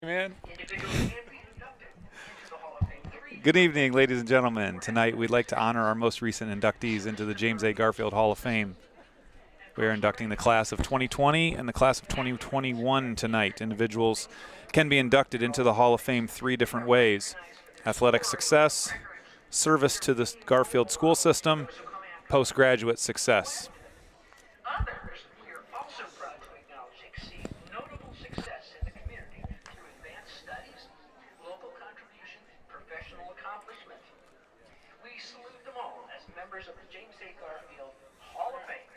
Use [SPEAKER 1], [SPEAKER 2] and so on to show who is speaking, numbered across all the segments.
[SPEAKER 1] Man. Good evening, ladies and gentlemen. Tonight we'd like to honor our most recent inductees into the James A. Garfield Hall of Fame. We are inducting the class of 2020 and the class of 2021 tonight. Individuals can be inducted into the Hall of Fame three different ways: athletic success, service to the Garfield school system, postgraduate success.
[SPEAKER 2] Others, we are also proud to acknowledge exceed notable success in the community through advanced studies, local contribution, professional accomplishment. We salute them all as members of the James A. Garfield Hall of Fame.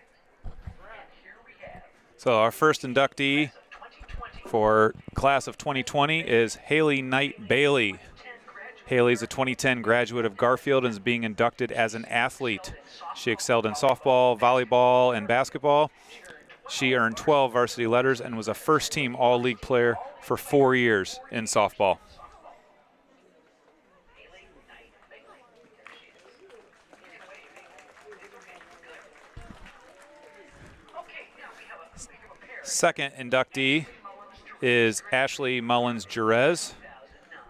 [SPEAKER 2] And here we have.
[SPEAKER 1] So our first inductee for class of 2020 is Haley Knight Bailey. Haley is a 2010 graduate of Garfield and is being inducted as an athlete. She excelled in softball, volleyball, and basketball. She earned 12 varsity letters and was a first-team All-League player for 4 years in softball. Second inductee is Ashley Mullins Jurez,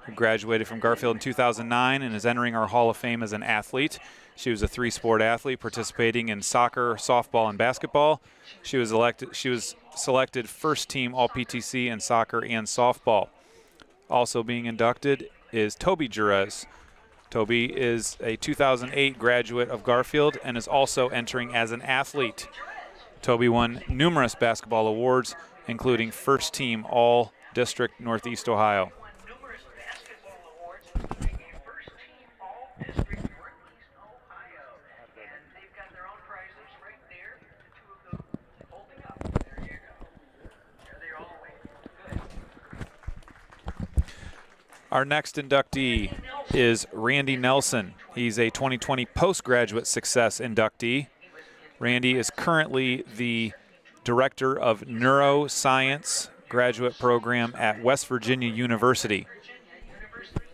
[SPEAKER 1] who graduated from Garfield in 2009 and is entering our Hall of Fame as an athlete. She was a three-sport athlete participating in soccer, softball, and basketball. She was selected first-team All-PTC in soccer and softball. Also being inducted is Toby Jurez. Toby is a 2008 graduate of Garfield and is also entering as an athlete. Toby won numerous basketball awards, including first-team All-District Northeast Ohio. Our next inductee is Randy Nelson. He's a 2020 postgraduate success inductee. Randy is currently the Director of Neuroscience graduate program at West Virginia University.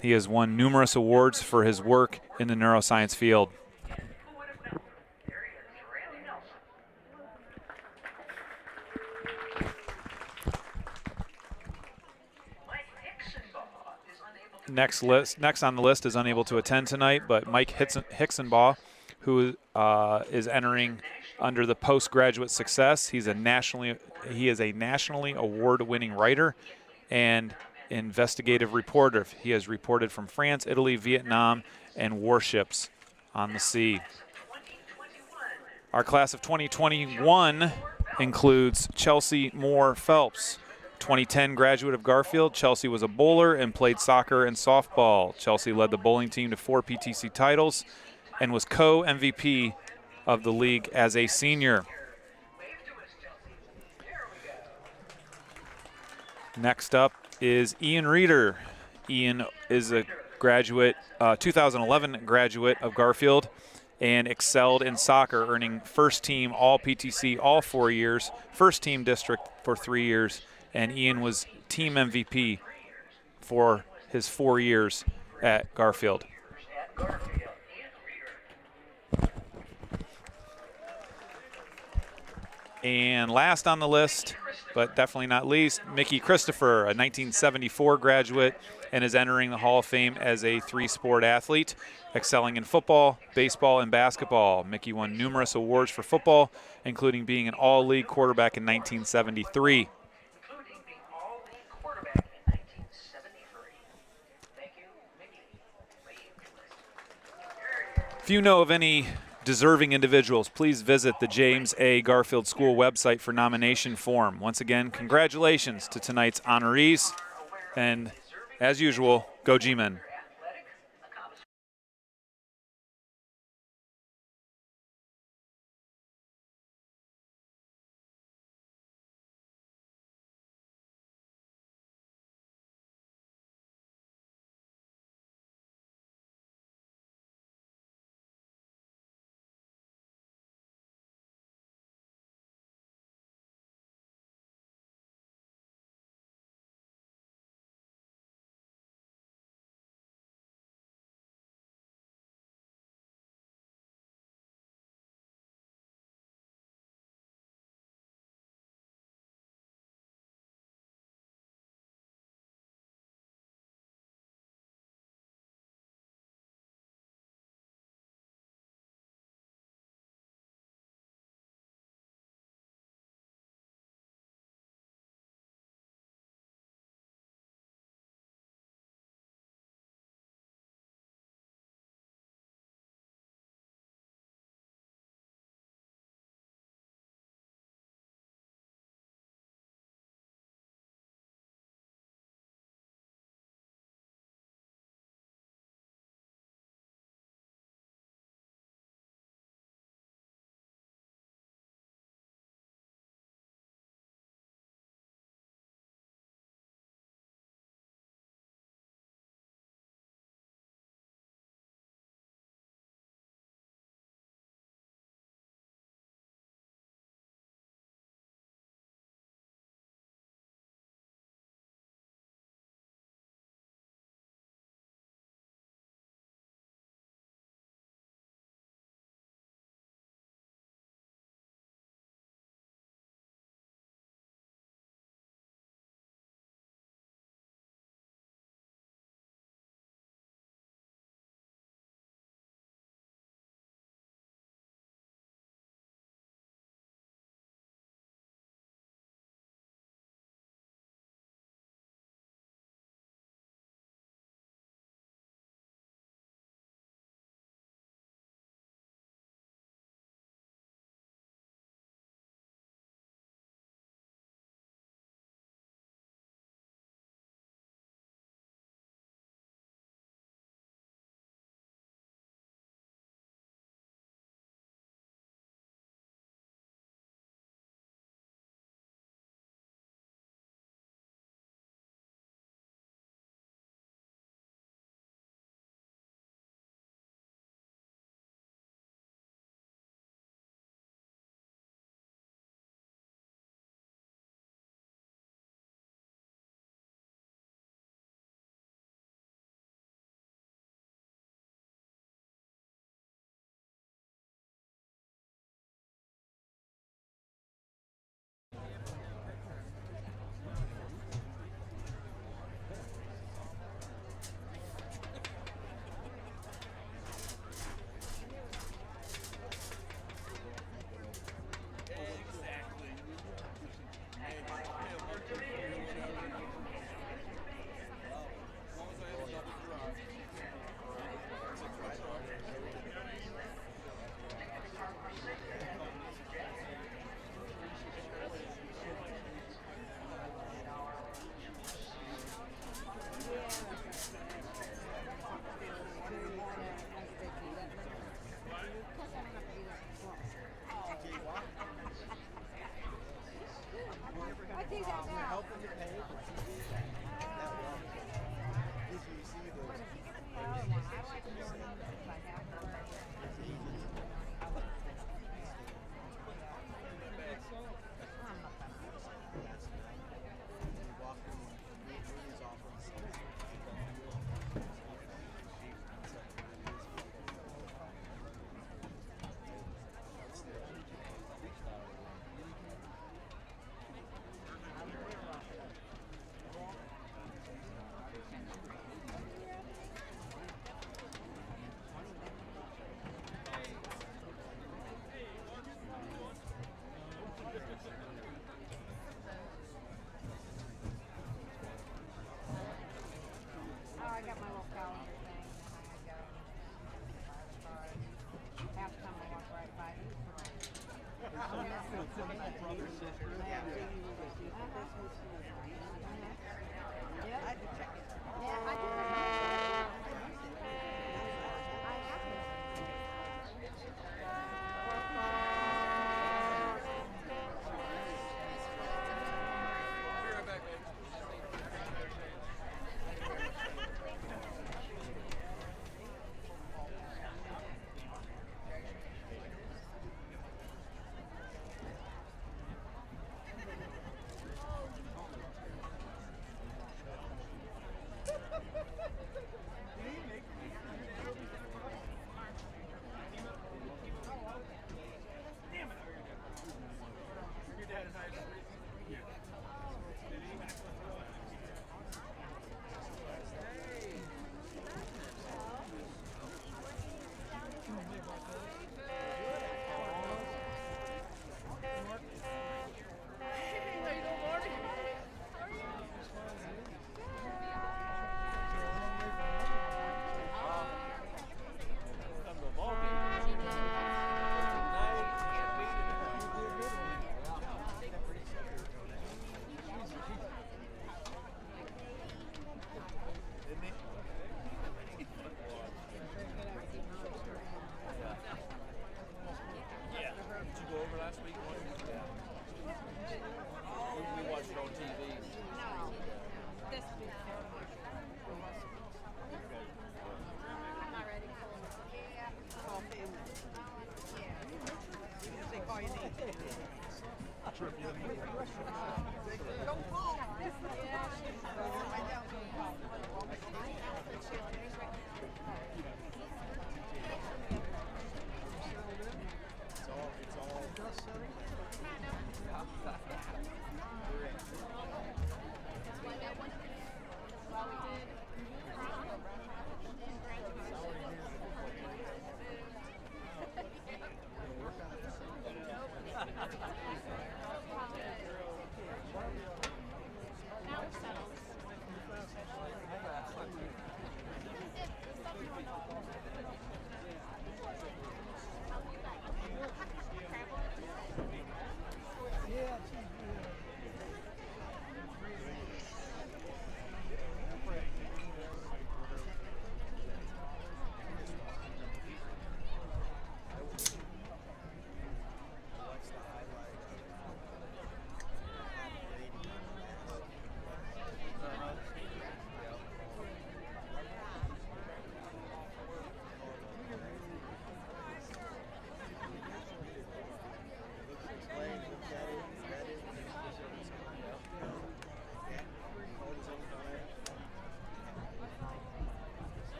[SPEAKER 1] He has won numerous awards for his work in the neuroscience field. Next on the list is unable to attend tonight, but Mike Hicksonbaugh, who is entering under the postgraduate success. He is a nationally award-winning writer and investigative reporter. He has reported from France, Italy, Vietnam, and warships on the sea. Our class of 2021 includes Chelsea Moore Phelps. 2010 graduate of Garfield, Chelsea was a bowler and played soccer and softball. Chelsea led the bowling team to 4 PTC titles and was co-MVP of the league as a senior. Next up is Ian Reeder. Ian is a graduate, 2011 graduate of Garfield, and excelled in soccer, earning first team All-PTC all 4 years, first team district for 3 years, and Ian was team MVP for his 4 years at Garfield. And last on the list, but definitely not least, Mickey Christopher, a 1974 graduate, and is entering the Hall of Fame as a three-sport athlete, excelling in football, baseball, and basketball. Mickey won numerous awards for football, including being an All-League quarterback in 1973. If you know of any deserving individuals, please visit the James A. Garfield School website for nomination form. Once again, congratulations to tonight's honorees, and as usual, go G-Men.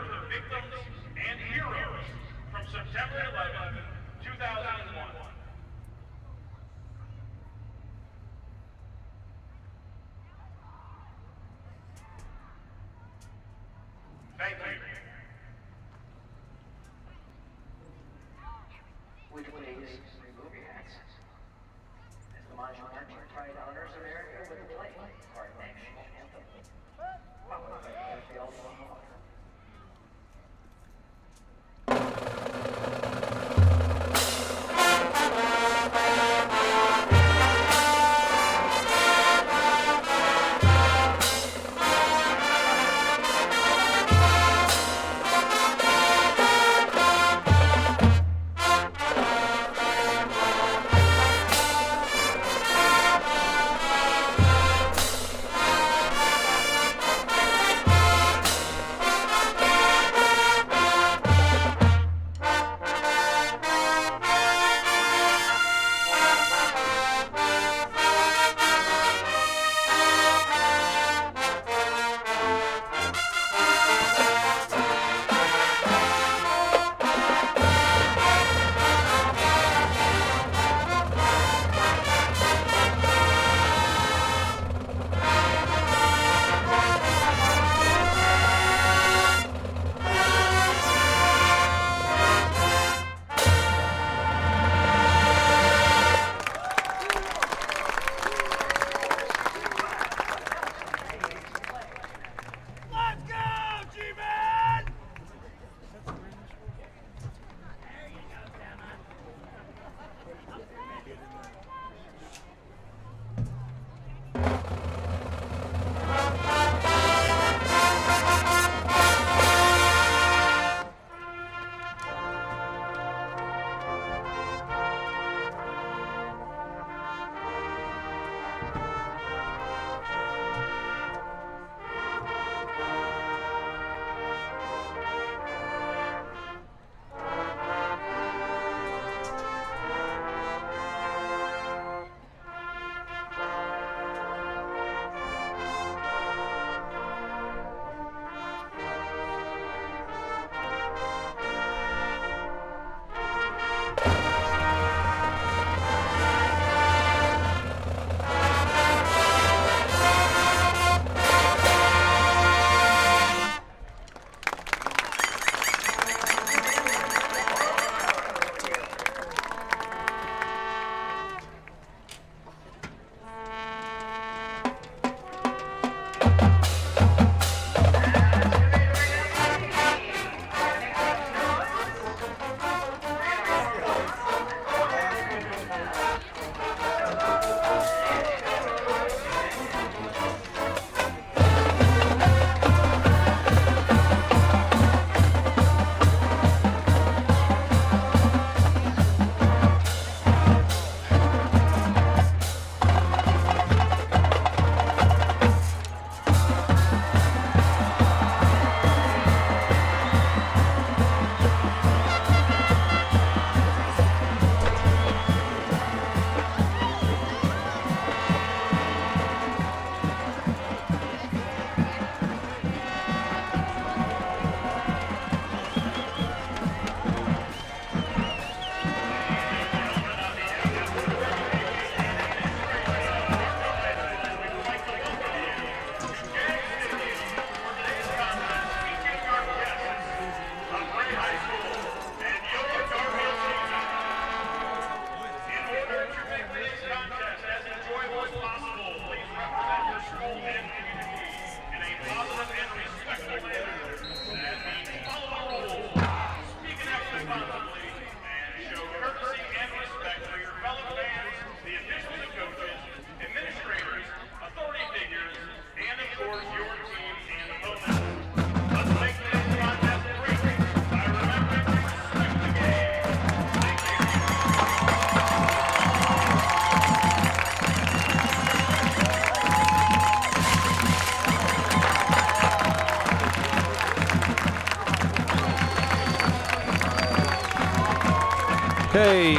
[SPEAKER 3] the victims and heroes from September 11, 2001. Thank you.
[SPEAKER 2] Would you please remove your hats? As the monument pride honors America with a play for our national anthem. Followed by Garfield Mohawk.
[SPEAKER 1] Okay,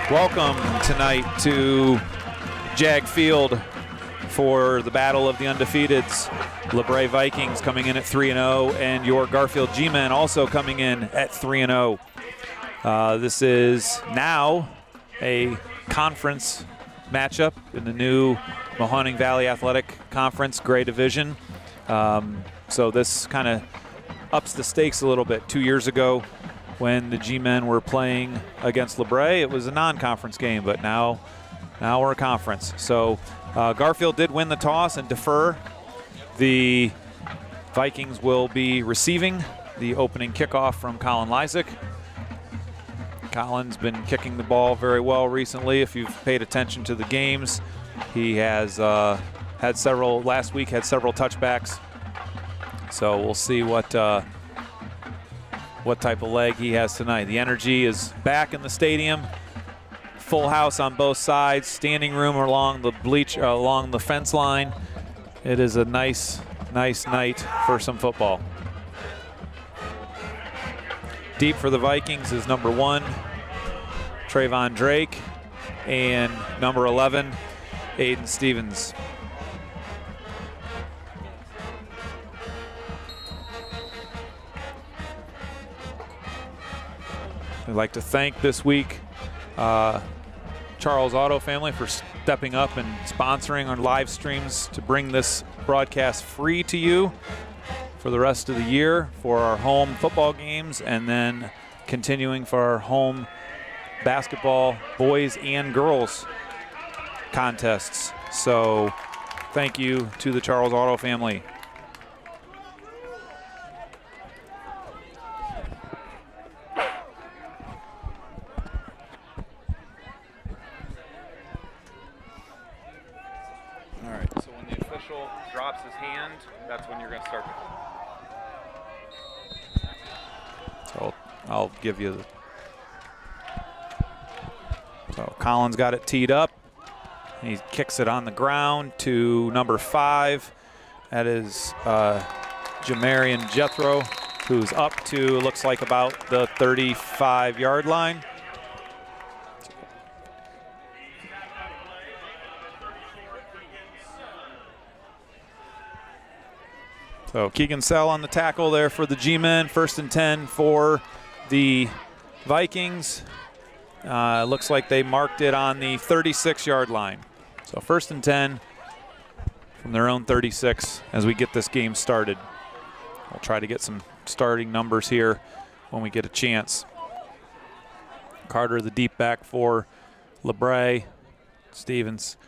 [SPEAKER 1] welcome tonight to Jag Field for the Battle of the Undefeateds. Labrae Vikings coming in at 3-0, and your Garfield G-Men also coming in at 3-0. This is now a conference matchup in the new Mahoning Valley Athletic Conference Gray Division. So this kind of ups the stakes a little bit. 2 years ago, when the G-Men were playing against Labrae, it was a non-conference game, but now we're a conference. So Garfield did win the toss and defer. The Vikings will be receiving the opening kickoff from Colin Lysick. Colin's been kicking the ball very well recently. If you've paid attention to the games, he has had several touchbacks. So we'll see what type of leg he has tonight. The energy is back in the stadium. Full house on both sides. Standing room along the fence line. It is a nice night for some football. Deep for the Vikings is number 1, Trayvon Drake, and number 11, Aiden Stevens. I'd like to thank this week Charles Auto Family for stepping up and sponsoring our live streams to bring this broadcast free to you for the rest of the year for our home football games, and then continuing for our home basketball boys and girls contests. So thank you to the Charles Auto Family.
[SPEAKER 4] Drops his hand, that's when you're going to start.
[SPEAKER 1] So I'll give you the. So Colin's got it teed up. He kicks it on the ground to number 5. That is Jamarian Jethro, who's up to, looks like, about the 35-yard line. So Keegan Sell on the tackle there for the G-Men. 1st and 10 for the Vikings. Looks like they marked it on the 36-yard line. So 1st and 10 from their own 36 as we get this game started. We'll try to get some starting numbers here when we get a chance. Carter, the deep back for Labrae. Stevens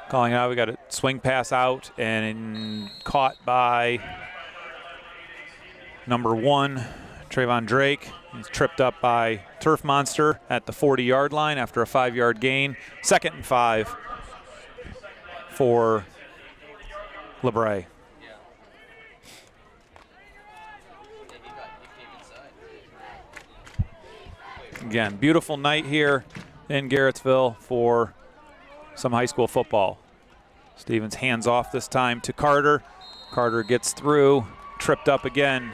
[SPEAKER 1] calling out. We got a swing pass out and caught by number 1, Trayvon Drake. He's tripped up by Turf Monster at the 40-yard line after a 5-yard gain. 2nd and 5 for Labrae. Again, beautiful night here in Garrettsville for some high school football. Stevens hands off this time to Carter. Carter gets through, tripped up again.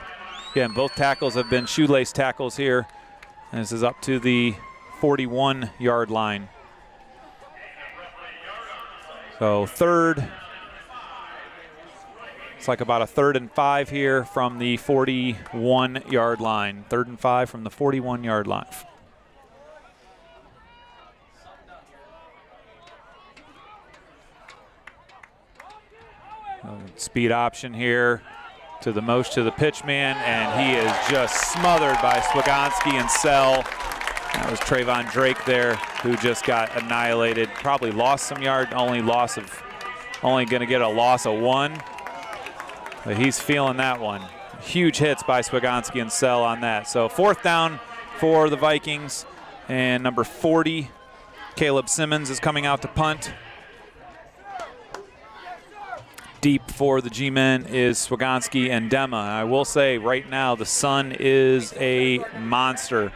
[SPEAKER 1] Again, both tackles have been shoelace tackles here. And this is up to the 41-yard line. So third, it's like about a 3rd and 5 here from the 41-yard line. 3rd and 5 from the 41-yard line. Speed option here to the pitch man, and he is just smothered by Swagonski and Sell. That was Trayvon Drake there, who just got annihilated. Probably lost some yard, only going to get a loss of 1. But he's feeling that one. Huge hits by Swagonski and Sell on that. So 4th down for the Vikings, and number 40, Caleb Simmons, is coming out to punt. Deep for the G-Men is Swagonski and Dema. I will say right now the sun is a monster.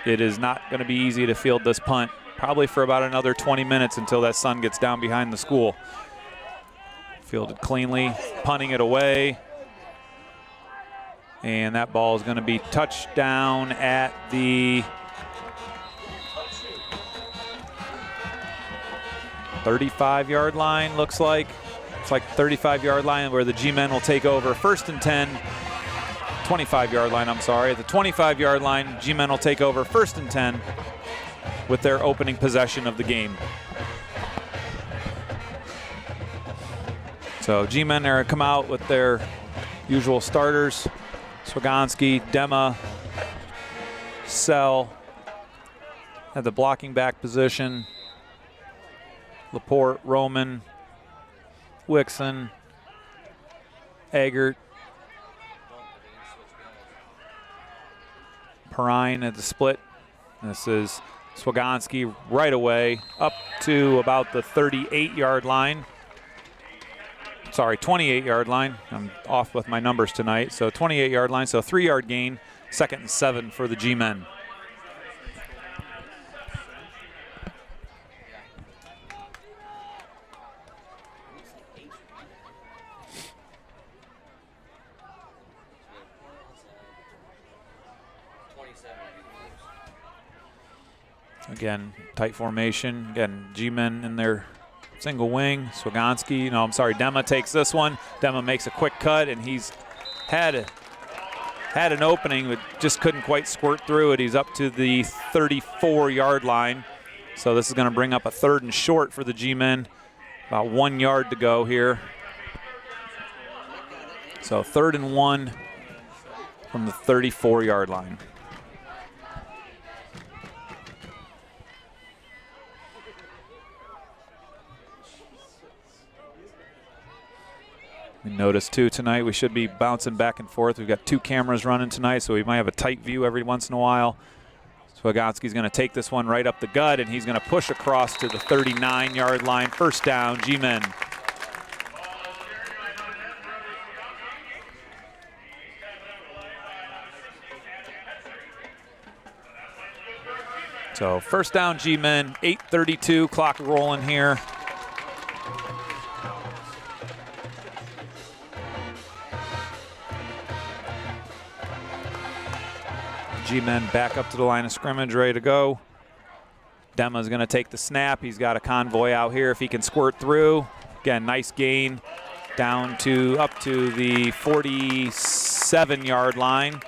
[SPEAKER 1] It is not going to be easy to field this punt, probably for about another 20 minutes until that sun gets down behind the school. Fielded cleanly, punting it away. And that ball is going to be touched down at the 35-yard line, looks like. It's like 35-yard line where the G-men will take over 1st and 10. 25-yard line, I'm sorry. At the 25-yard line, G-men will take over 1st and 10 with their opening possession of the game. So G-men are come out with their usual starters. Swagonski, Dema, Sell at the blocking back position. Laporte, Roman, Wixon, Eggert, Perrine at the split. This is Swagonski right away up to about the 38-yard line. Sorry, 28-yard line. I'm off with my numbers tonight. So 28-yard line, so 3-yard gain, 2nd and 7 for the G-men. Again, tight formation. Again, G-men in their single wing. Swagonski, Dema takes this one. Dema makes a quick cut, and he's had an opening, but just couldn't quite squirt through it. He's up to the 34-yard line. So this is going to bring up a 3rd and short for the G-men. About 1 yard to go here. So 3rd and 1 from the 34-yard line. We noticed too tonight we should be bouncing back and forth. We've got 2 cameras running tonight, so we might have a tight view every once in a while. Swagonski's going to take this one right up the gut, and he's going to push across to the 39-yard line. 1st down, G-men. So 1st down, G-men, 8:32, clock rolling here. G-men back up to the line of scrimmage, ready to go. Dema's going to take the snap. He's got a convoy out here if he can squirt through. Again, nice gain down to up to the 47-yard line.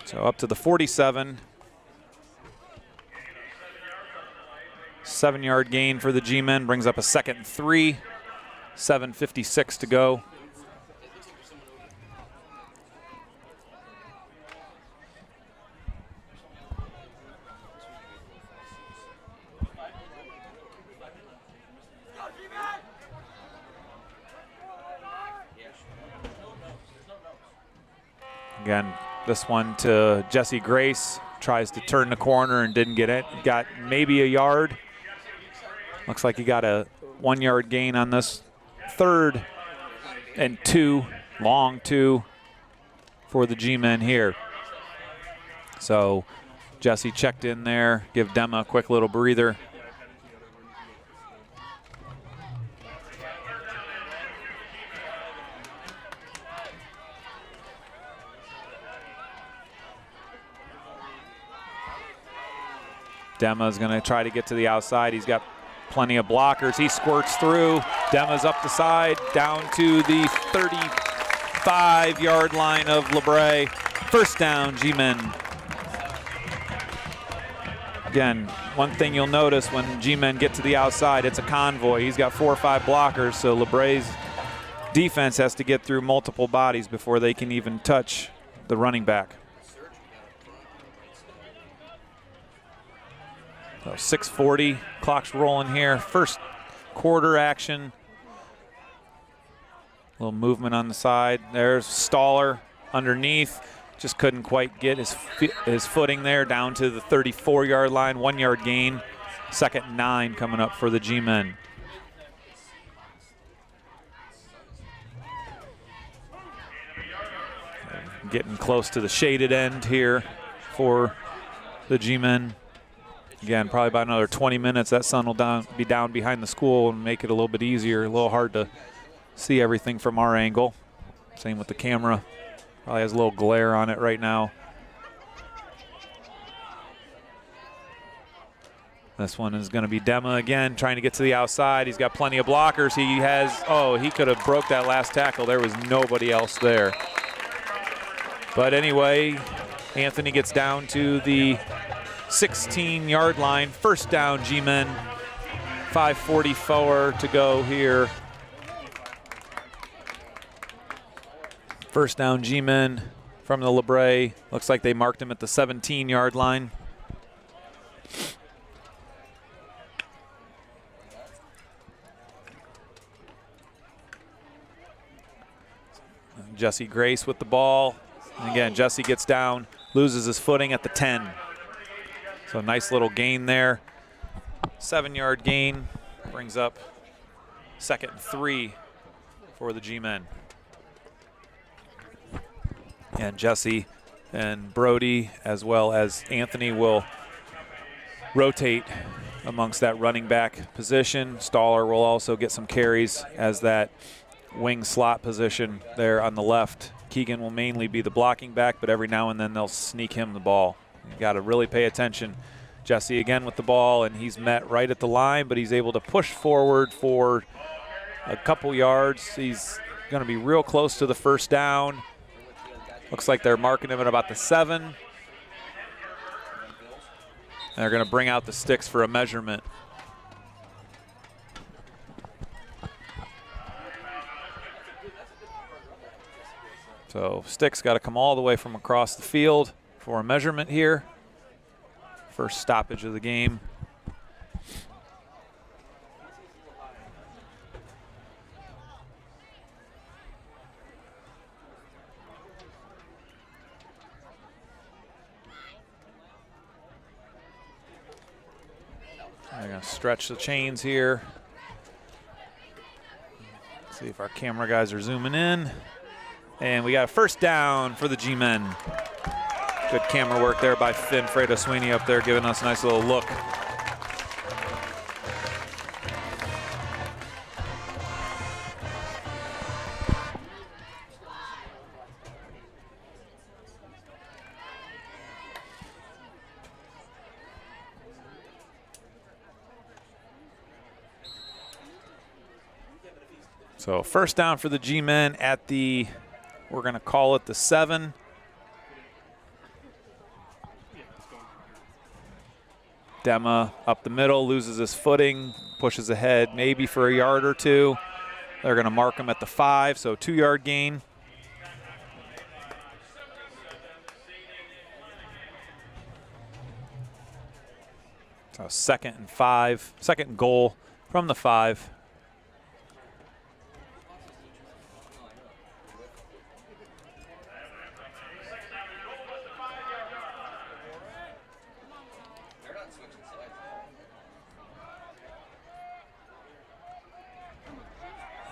[SPEAKER 1] So up to the 47. 7-yard gain for the G-men, brings up a 2nd and 3. 7:56 to go. Again, this one to Jesse Grace. Tries to turn the corner and didn't get it. Got maybe a yard. Looks like he got a 1-yard gain on this. 3rd and 2, long 2 for the G-men here. So Jesse checked in there, give Dema a quick little breather. Dema's going to try to get to the outside. He's got plenty of blockers. He squirts through. Dema's up the side, down to the 35-yard line of Labrae. 1st down, G-men. Again, one thing you'll notice when G-men get to the outside, it's a convoy. He's got 4 or 5 blockers, so Labrae's defense has to get through multiple bodies before they can even touch the running back. So 6:40, clock's rolling here. 1st quarter action. A little movement on the side. There's Staller underneath. Just couldn't quite get his footing there, down to the 34-yard line. 1-yard gain. 2nd and 9 coming up for the G-men. Getting close to the shaded end here for the G-men. Again, probably about another 20 minutes. That sun will be down behind the school and make it a little bit easier. A little hard to see everything from our angle. Same with the camera. Probably has a little glare on it right now. This one is going to be Dema again, trying to get to the outside. He's got plenty of blockers. He has, he could have broke that last tackle. There was nobody else there. But anyway, Anthony gets down to the 16-yard line. First down, G-Men. 5:44 to go here. First down, G-Men from the Labrae. Looks like they marked him at the 17-yard line. Jesse Grace with the ball. And again, Jesse gets down, loses his footing at the 10. So nice little gain there. 7-yard gain brings up 2nd and 3 for the G-Men. And Jesse and Brody, as well as Anthony, will rotate amongst that running back position. Staller will also get some carries as that wing slot position there on the left. Keegan will mainly be the blocking back, but every now and then they'll sneak him the ball. You got to really pay attention. Jesse again with the ball, and he's met right at the line, but he's able to push forward for a couple yards. He's going to be real close to the first down. Looks like they're marking him at about the 7. And they're going to bring out the sticks for a measurement. So sticks got to come all the way from across the field for a measurement here. First stoppage of the game. They're going to stretch the chains here. See if our camera guys are zooming in. And we got a first down for the G-Men. Good camera work there by Finn Fredo-Sweeney up there, giving us a nice little look. So first down for the G-Men at the, we're going to call it the 7. Dema up the middle, loses his footing, pushes ahead maybe for a yard or two. They're going to mark him at the 5, so 2-yard gain. So 2nd and 5, 2nd and goal from the 5.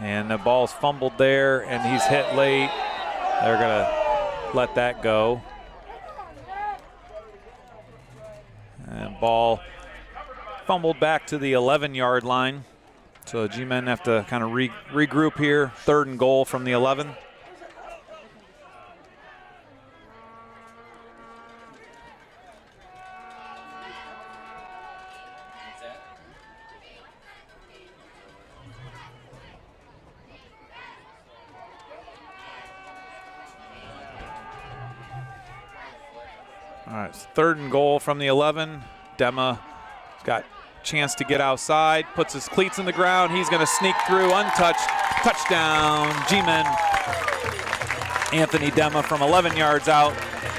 [SPEAKER 1] And the ball's fumbled there, and he's hit late. They're going to let that go. And ball fumbled back to the 11-yard line. So the G-Men have to kind of regroup here. 3rd and goal from the 11. All right, 3rd and goal from the 11. Dema got a chance to get outside, puts his cleats in the ground. He's going to sneak through untouched. Touchdown, G-Men. Anthony Dema from 11 yards out,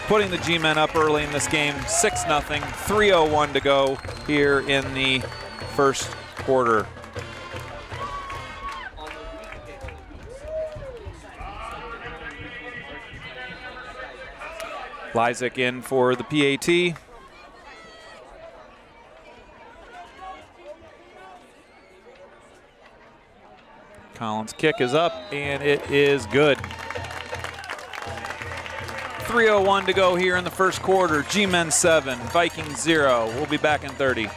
[SPEAKER 1] putting the G-Men up early in this game, 6-0, 3:01 to go here in the first quarter. Lysick in for the PAT. Collins' kick is up, and it is good. 3:01 to go here in the first quarter. G-Men 7, Vikings 0. We'll be back in 30.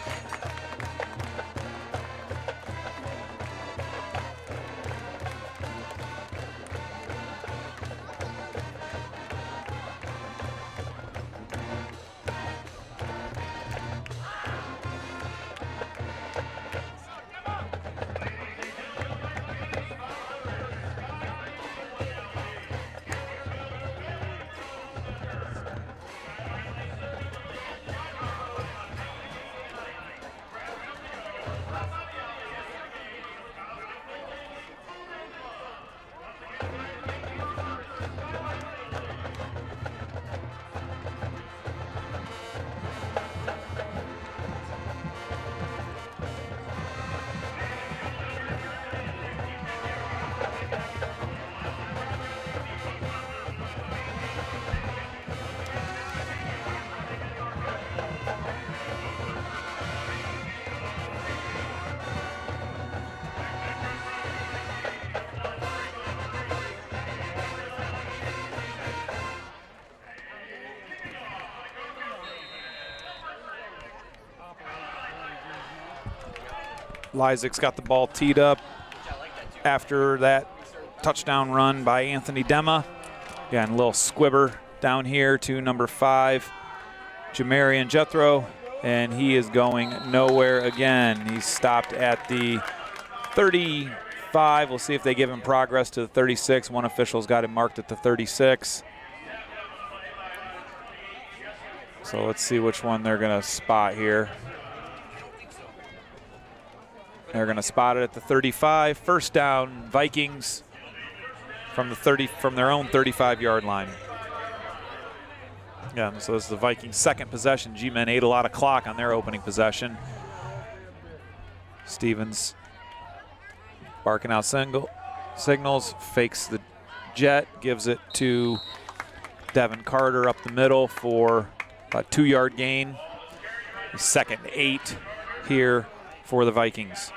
[SPEAKER 1] Lysick's got the ball teed up after that touchdown run by Anthony Dema. Again, a little squibber down here to number 5, Jamarian Jethro, and he is going nowhere again. He's stopped at the 35. We'll see if they give him progress to the 36. One official's got him marked at the 36. So let's see which one they're going to spot here. They're going to spot it at the 35. First down, Vikings from their own 35-yard line. Yeah, so this is the Vikings' second possession. G-Men ate a lot of clock on their opening possession. Stevens barking out signals, fakes the jet, gives it to Devin Carter up the middle for a 2-yard gain. Second and 8 here for the Vikings.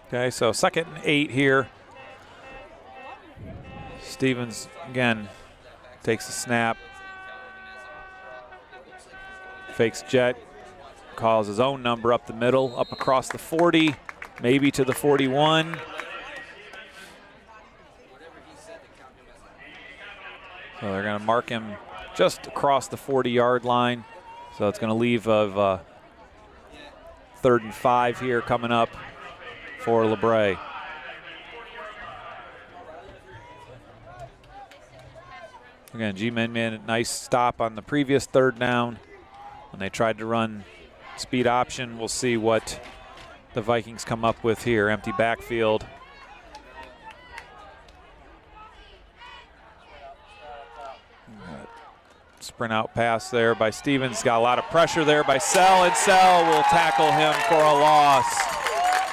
[SPEAKER 1] Okay, so second and 8 here. Stevens, again, takes a snap. Fakes jet. Calls his own number up the middle, up across the 40, maybe to the 41. So they're going to mark him just across the 40-yard line. So it's going to leave of 3rd and 5 here coming up for Labrae. Again, G-Men made a nice stop on the previous 3rd down when they tried to run speed option. We'll see what the Vikings come up with here. Empty backfield. Sprint out pass there by Stevens. Got a lot of pressure there by Sell, and Sell will tackle him for a loss.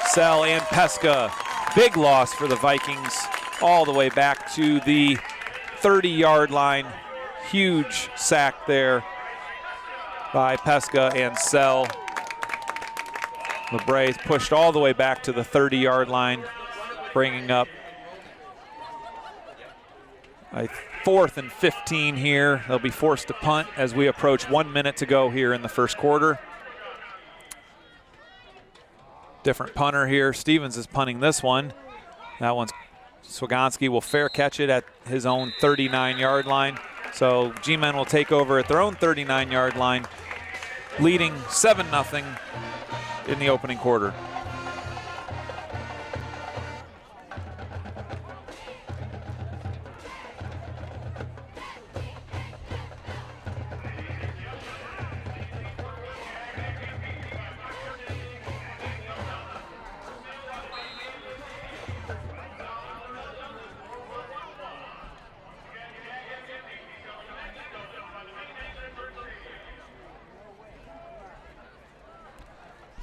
[SPEAKER 1] Sell and Pesca, big loss for the Vikings, all the way back to the 30-yard line. Huge sack there by Pesca and Sell. Labrae pushed all the way back to the 30-yard line, bringing up a 4th and 15 here. They'll be forced to punt as we approach 1 minute to go here in the first quarter. Different punter here. Stevens is punting this one. That one's Swagonski will fair catch it at his own 39-yard line. So G-Men will take over at their own 39-yard line, leading 7-0 in the opening quarter.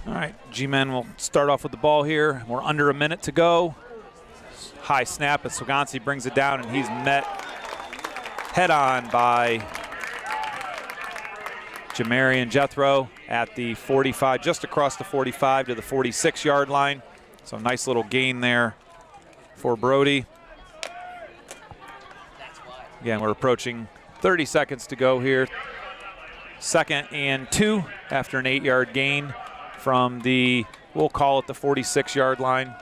[SPEAKER 1] All right, G-Men will start off with the ball here. We're under a minute to go. High snap as Swagonski brings it down, and he's met head-on by Jamarian Jethro at the 45, just across the 45 to the 46-yard line. So nice little gain there for Brody. Again, we're approaching 30 seconds to go here. 2nd and 2 after an 8-yard gain from the, we'll call it the 46-yard line.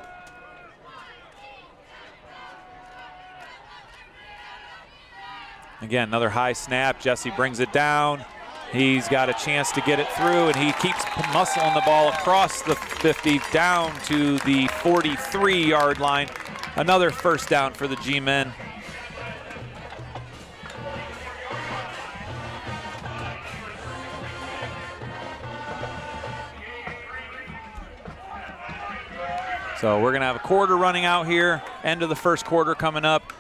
[SPEAKER 1] Again, another high snap. Jesse brings it down. He's got a chance to get it through, and he keeps muscling the ball across the 50 down to the 43-yard line. Another first down for the G-Men. So we're going to have a quarter running out here. End of the first quarter coming up.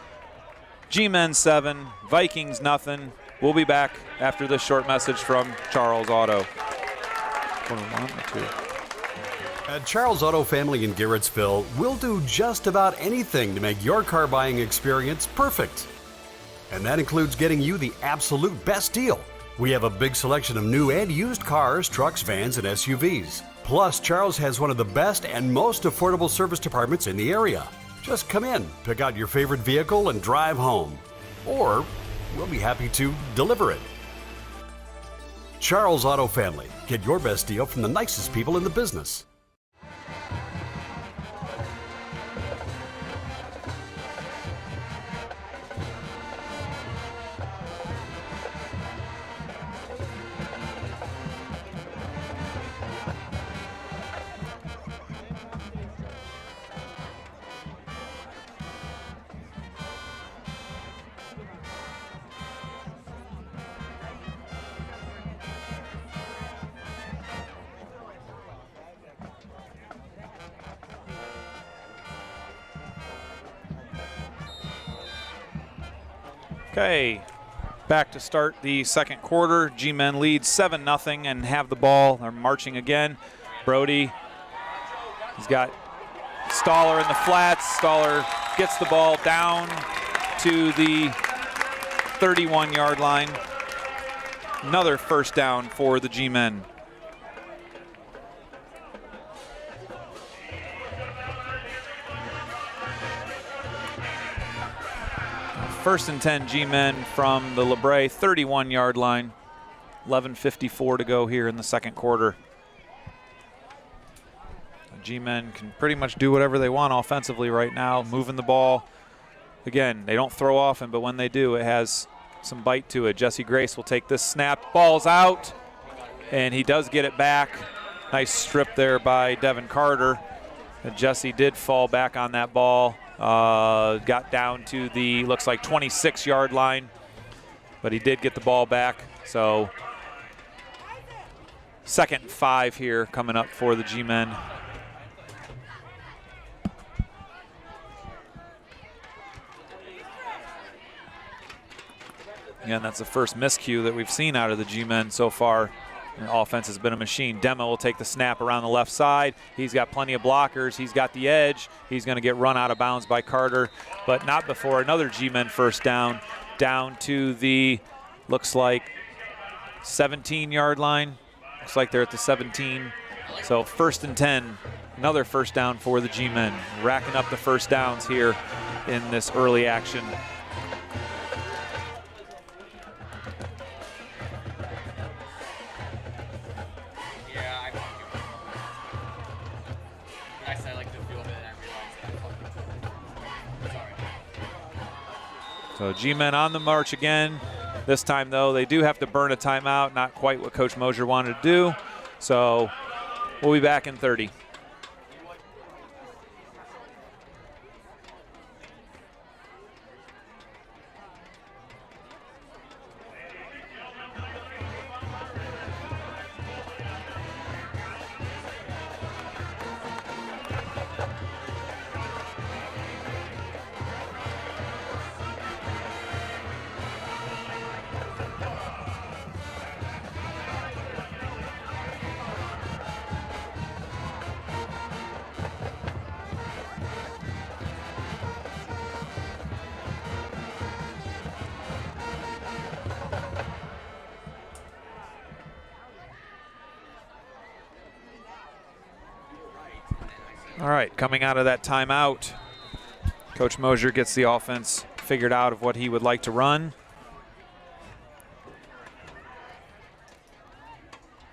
[SPEAKER 1] G-Men 7, Vikings nothing. We'll be back after this short message from Charles Auto.
[SPEAKER 5] At Charles Auto Family in Garrettsville, we'll do just about anything to make your car buying experience perfect. And that includes getting you the absolute best deal. We have a big selection of new and used cars, trucks, vans, and SUVs. Plus, Charles has one of the best and most affordable service departments in the area. Just come in, pick out your favorite vehicle, and drive home. Or we'll be happy to deliver it. Charles Auto Family. Get your best deal from the nicest people in the business.
[SPEAKER 1] Okay, back to start the second quarter. G-Men lead 7-0 and have the ball. They're marching again. Brody, he's got Stoller in the flats. Stoller gets the ball down to the 31-yard line. Another first down for the G-Men. First and 10 G-Men from the Labrae 31-yard line. 11:54 to go here in the second quarter. G-Men can pretty much do whatever they want offensively right now, moving the ball. Again, they don't throw often, but when they do, it has some bite to it. Jesse Grace will take this snap. Ball's out, and he does get it back. Nice strip there by Devin Carter. Jesse did fall back on that ball. Got down to the, looks like 26-yard line, but he did get the ball back. So 2nd and 5 here coming up for the G-Men. Again, that's the first miscue that we've seen out of the G-Men so far. The offense has been a machine. Demo will take the snap around the left side. He's got plenty of blockers. He's got the edge. He's going to get run out of bounds by Carter, but not before another G-Men first down to the, looks like 17-yard line. Looks like they're at the 17. So 1st and 10, another first down for the G-Men. Racking up the first downs here in this early action. So G-Men on the march again. This time, though, they do have to burn a timeout. Not quite what Coach Mosier wanted to do. So we'll be back in 30. All right, coming out of that timeout, Coach Mosier gets the offense figured out of what he would like to run.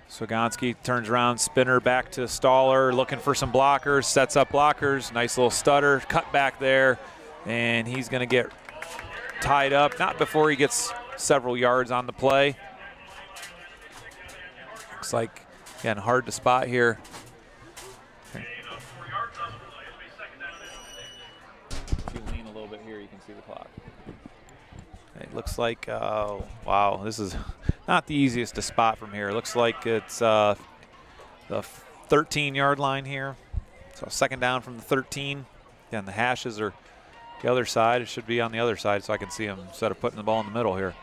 [SPEAKER 1] Swagonski turns around, spinner back to Stoller, looking for some blockers, sets up blockers, nice little stutter, cut back there, and he's going to get tied up, not before he gets several yards on the play. Looks like, again, hard to spot here. If you lean a little bit here, you can see the clock. It looks like, wow, this is not the easiest to spot from here. It looks like it's the 13-yard line here. So 2nd down from the 13. Again, the hashes are the other side. It should be on the other side so I can see him instead of putting the ball in the middle here.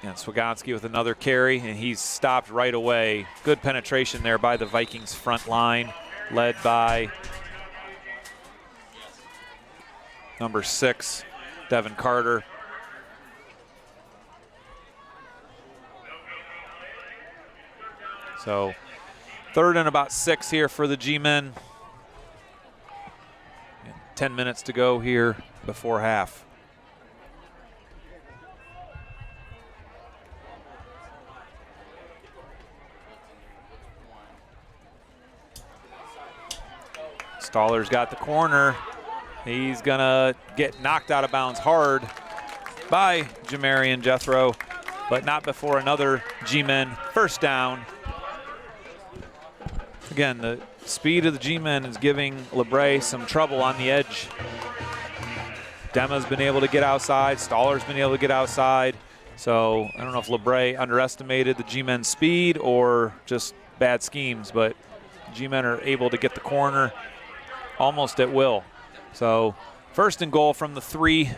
[SPEAKER 1] And Swagonski with another carry, and he's stopped right away. Good penetration there by the Vikings front line, led by number 6, Devin Carter. So 3rd and about 6 here for the G-men. 10 minutes to go here before half. Stoller's got the corner. He's gonna get knocked out of bounds hard by Jamarian Jethro, but not before another G-men first down. Again, the speed of the G-men is giving Labrae some trouble on the edge. Dema's been able to get outside. Stoller's been able to get outside. So I don't know if Labrae underestimated the G-men's speed or just bad schemes, but G-men are able to get the corner almost at will. So 1st and goal from the 3.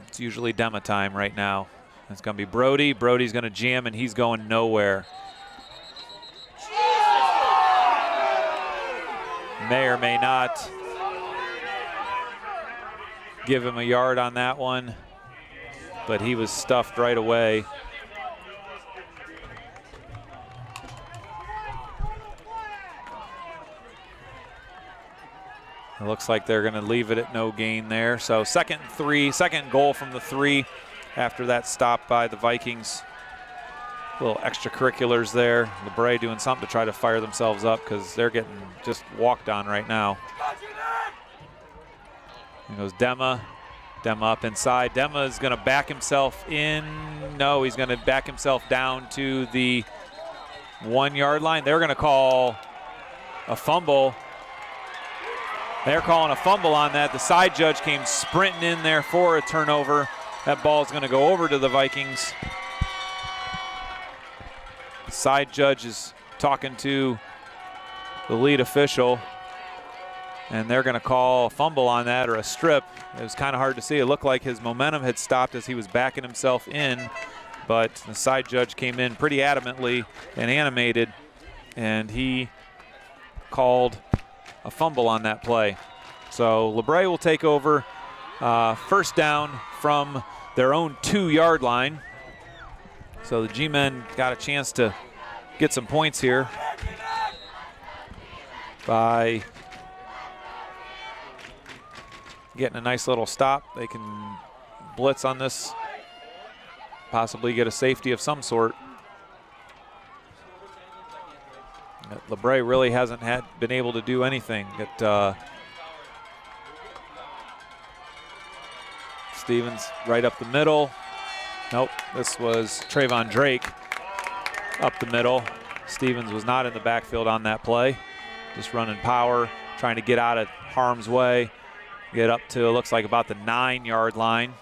[SPEAKER 1] It's usually Dema time right now. It's going to be Brody. Brody's going to jam, and he's going nowhere. May or may not give him a yard on that one, but he was stuffed right away. It looks like they're going to leave it at no gain there. So 2nd and 3, 2nd goal from the 3 after that stop by the Vikings. Little extracurriculars there. Labrae doing something to try to fire themselves up because they're getting just walked on right now. Here goes Dema. Dema up inside. Dema is going to back himself in. No, he's going to back himself down to the 1-yard line. They're going to call a fumble. They're calling a fumble on that. The side judge came sprinting in there for a turnover. That ball is going to go over to the Vikings. The side judge is talking to the lead official, and they're going to call a fumble on that or a strip. It was kind of hard to see. It looked like his momentum had stopped as he was backing himself in, but the side judge came in pretty adamantly and animated, and he called a fumble on that play. So Labrae will take over 1st down from their own 2-yard line. So the G-men got a chance to get some points here by getting a nice little stop. They can blitz on this, possibly get a safety of some sort. Labrae really hasn't been able to do anything. Stevens right up the middle. Nope, this was Trayvon Drake up the middle. Stevens was not in the backfield on that play. Just running power, trying to get out of harm's way. Get up to, it looks like about the 9-yard line.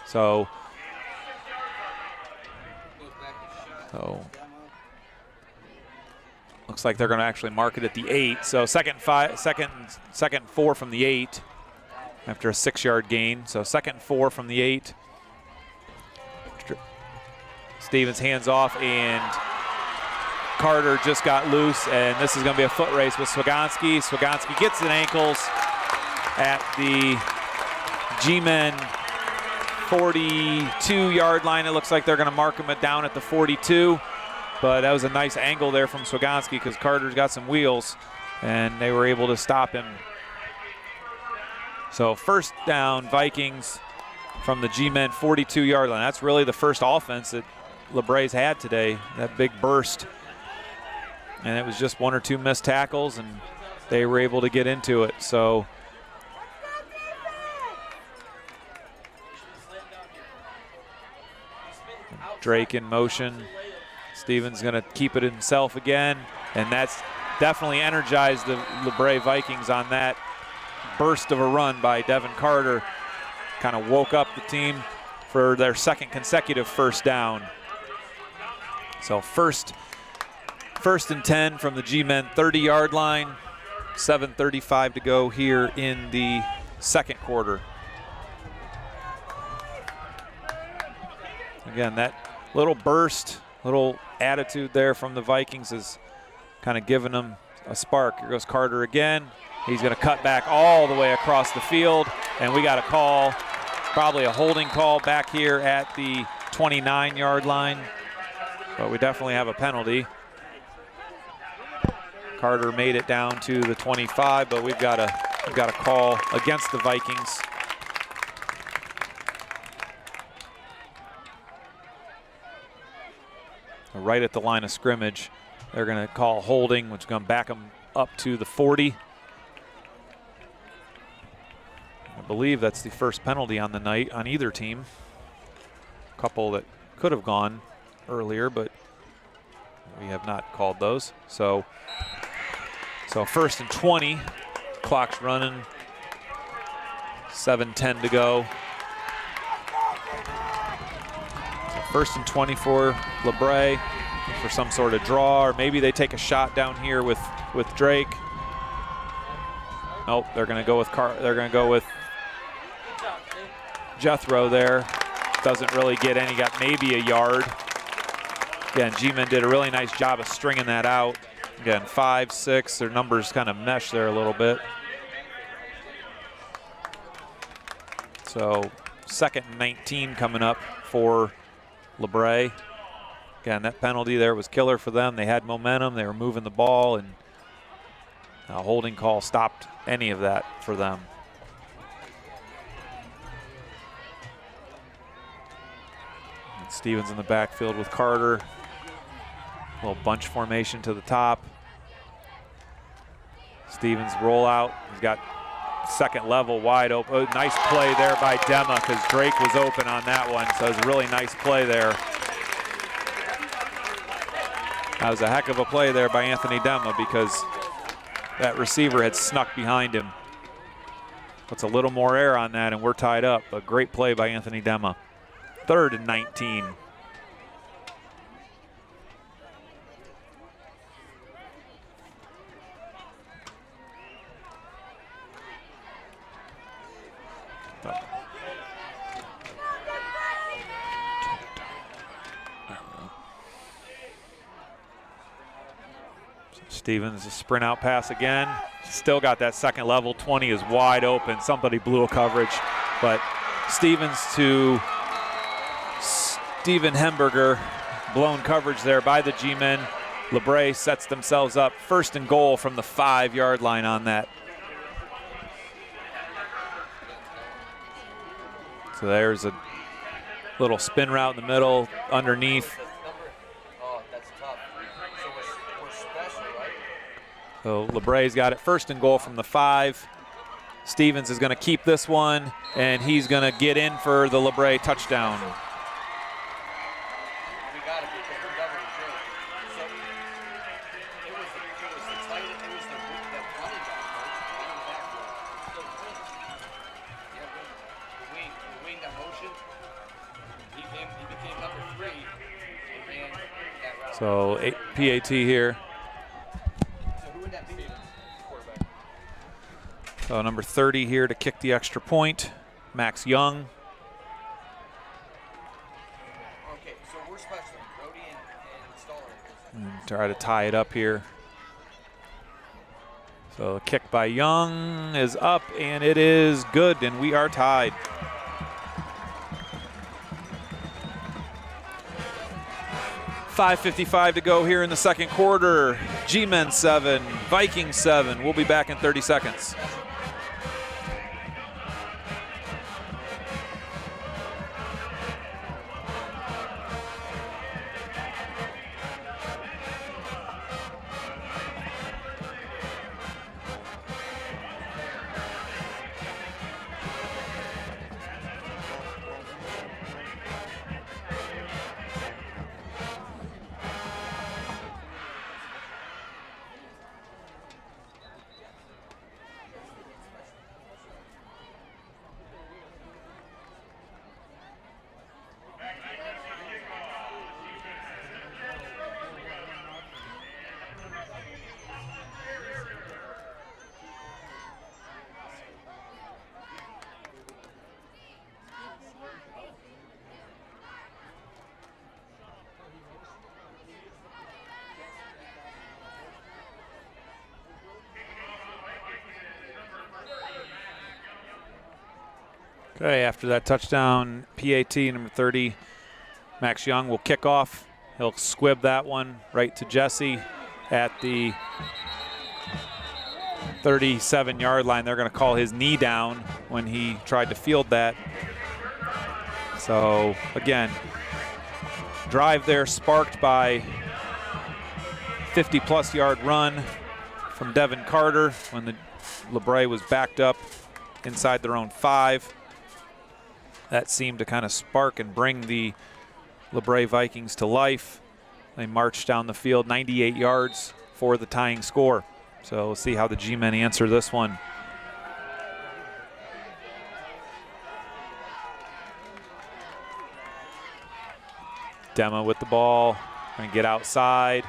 [SPEAKER 1] So looks like they're going to actually mark it at the 8. So second and 4 from the 8 after a 6-yard gain. So 2nd and 4 from the 8. Stevens hands off, and Carter just got loose, and this is going to be a foot race with Swagonski. Swagonski gets it ankles at the G-men 42-yard line. It looks like they're going to mark him down at the 42. But that was a nice angle there from Swagonski because Carter's got some wheels, and they were able to stop him. So 1st down, Vikings from the G-men 42-yard line. That's really the first offense that Labrae's had today, that big burst. And it was just 1 or 2 missed tackles, and they were able to get into it. So Drake in motion. Stevens going to keep it himself again, and that's definitely energized the Labrae Vikings on that burst of a run by Devin Carter. Kind of woke up the team for their 2nd consecutive 1st down. So first and 10 from the G-men 30-yard line. 7:35 to go here in the 2nd quarter. Again, that little burst, little attitude there from the Vikings is kind of giving them a spark. Here goes Carter again. He's going to cut back all the way across the field, and we got a call Probably a holding call back here at the 29-yard line, but we definitely have a penalty. Carter made it down to the 25, but we've got a call against the Vikings. Right at the line of scrimmage, they're going to call holding, which is going to back them up to the 40. I believe that's the first penalty on the night on either team. A couple that could have gone earlier, but we have not called those. So 1st and 20, clock's running, 7:10 to go. So 1st and 20 for Labrae for some sort of draw, or maybe they take a shot down here with Drake. Nope, they're going to go with Jethro there. Doesn't really get any, got maybe a yard. Again, G-Men did a really nice job of stringing that out. Again, 5, 6, their numbers kind of mesh there a little bit. So 2nd and 19 coming up for Labrae. Again, that penalty there was killer for them. They had momentum, they were moving the ball, and a holding call stopped any of that for them. And Stevens in the backfield with Carter. A little bunch formation to the top. Stevens roll out. He's got second level wide open. Oh, nice play there by Dema because Drake was open on that one. So it was a really nice play there. That was a heck of a play there by Anthony Dema because that receiver had snuck behind him. Puts a little more air on that and we're tied up. A great play by Anthony Dema. 3rd and 19. Stevens, a sprint out pass again. Still got that second level. 20 is wide open. Somebody blew a coverage, but Stevens to Steven Hemberger. Blown coverage there by the G-men. Labrae sets themselves up 1st and goal from the 5-yard line on that. So there's a little spin route in the middle, underneath. So Labrae's got it 1st and goal from the 5. Stevens is going to keep this one, and he's going to get in for the Labrae touchdown. So PAT here. So number 30 here to kick the extra point, Max Young.
[SPEAKER 6] Okay, so we're special. Brody and
[SPEAKER 1] And try to tie it up here. So the kick by Young is up and it is good and we are tied. .5:55 to go here in the second quarter. G-Men 7, Vikings 7. We'll be back in 30 seconds. Okay, after that touchdown, PAT number 30, Max Young will kick off. He'll squib that one right to Jesse at the 37-yard line. They're going to call his knee down when he tried to field that. So again, drive there sparked by 50-plus yard run from Devin Carter when the Labrae was backed up inside their own 5. That seemed to kind of spark and bring the Labrae Vikings to life. They marched down the field 98 yards for the tying score. So we'll see how the G-men answer this one. Dema with the ball, going to get outside.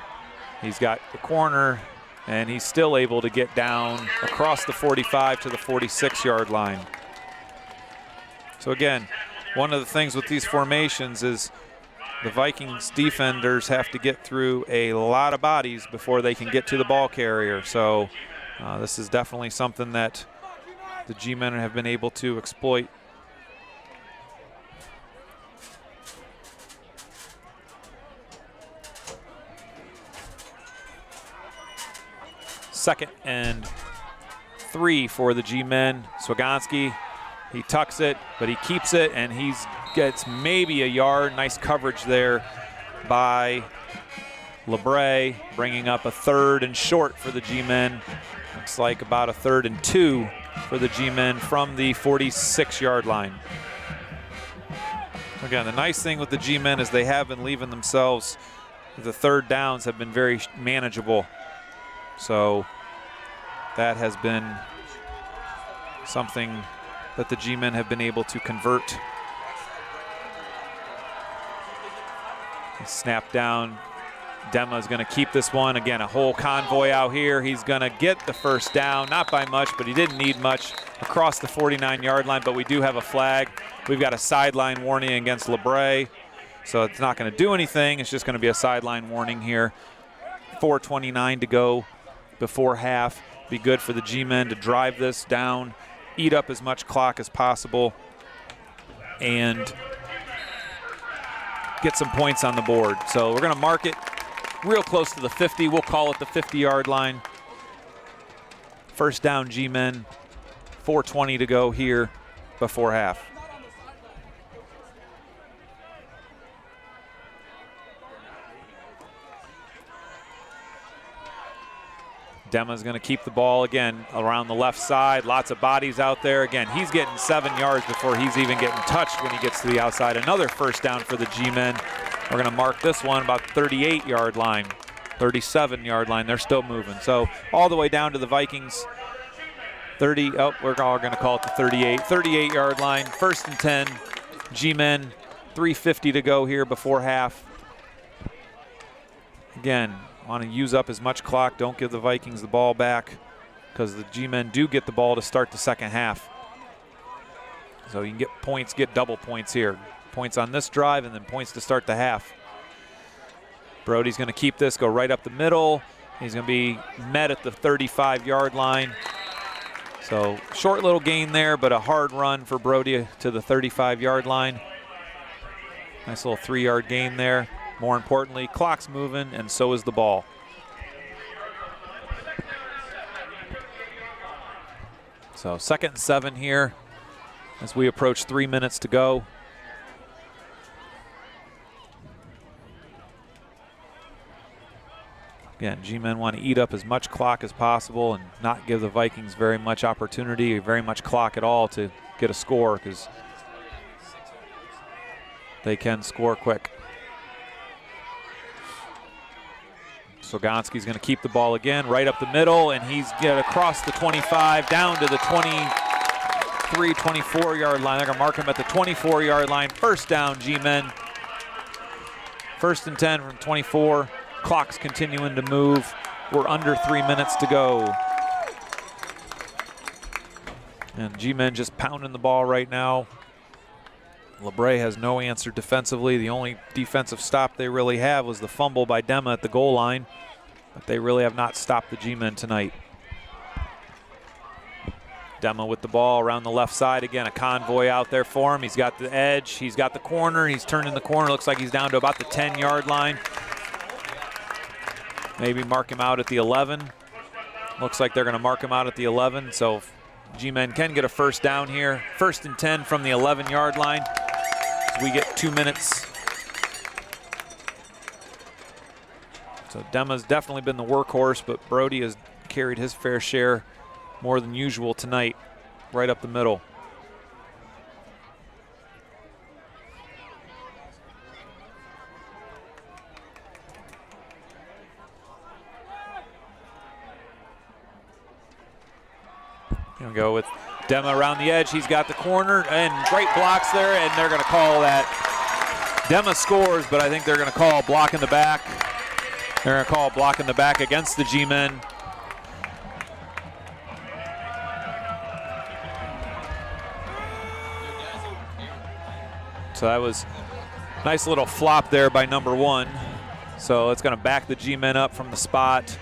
[SPEAKER 1] He's got the corner, and he's still able to get down across the 45 to the 46-yard line. So again, one of the things with these formations is the Vikings defenders have to get through a lot of bodies before they can get to the ball carrier. So this is definitely something that the G-men have been able to exploit. Second and 3 for the G-men. Swagonski, he tucks it, but he keeps it, and he gets maybe a yard. Nice coverage there by Labrae, bringing up a 3rd and short for the G-men. Looks like about a 3rd and 2 for the G-men from the 46-yard line. Again, the nice thing with the G-men is they have been leaving themselves, the 3rd downs have been very manageable. So that has been something that the G-men have been able to convert. Snap down. Dema is going to keep this one. Again, a whole convoy out here. He's going to get the first down, not by much, but he didn't need much across the 49-yard line, but we do have a flag. We've got a sideline warning against Labrae, so it's not going to do anything. It's just going to be a sideline warning here. 4:29 to go before half. Be good for the G-men to drive this down, eat up as much clock as possible, and get some points on the board. So we're going to mark it real close to the 50. We'll call it the 50-yard line. First down, G-men. 4:20 to go here before half. Dema's going to keep the ball again around the left side. Lots of bodies out there. Again, he's getting 7 yards before he's even getting touched when he gets to the outside. Another first down for the G-men. We're going to mark this one about 38-yard line, 37-yard line. They're still moving. So all the way down to the Vikings. 30, oh, we're all going to call it the 38-yard line. 1st and 10, G-men, 3:50 to go here before half. Again, want to use up as much clock. Don't give the Vikings the ball back because the G-men do get the ball to start the second half. So you can get points, get double points here. Points on this drive and then points to start the half. Brody's going to keep this, go right up the middle. He's going to be met at the 35-yard line. So short little gain there, but a hard run for Brody to the 35-yard line. Nice little 3-yard gain there. More importantly, clock's moving, and so is the ball. So 2nd and 7 here as we approach 3 minutes to go. Again, G-men want to eat up as much clock as possible and not give the Vikings very much opportunity or very much clock at all to get a score because they can score quick. Swagonski's going to keep the ball again right up the middle, and he's get across the 25 down to the 23, 24-yard line. They're going to mark him at the 24-yard line. First down, G-men. 1st and 10 from 24. Clock's continuing to move. We're under 3 minutes to go. And G-men just pounding the ball right now. Labrae has no answer defensively. The only defensive stop they really have was the fumble by Dema at the goal line. But they really have not stopped the G-men tonight. Dema with the ball around the left side. Again, a convoy out there for him. He's got the edge. He's got the corner. He's turning the corner. Looks like he's down to about the 10-yard line. Maybe mark him out at the 11. Looks like they're going to mark him out at the 11. So G-Men can get a first down here. 1st and 10 from the 11-yard line. We get 2 minutes. So Dema's definitely been the workhorse, but Brody has carried his fair share more than usual tonight, right up the middle. Gonna go with Dema around the edge. He's got the corner and great blocks there, and they're gonna call that. Dema scores, but I think they're gonna call block in the back. They're gonna call block in the back against the G-Men. So that was a nice little flop there by number 1. So it's gonna back the G-Men up from the spot.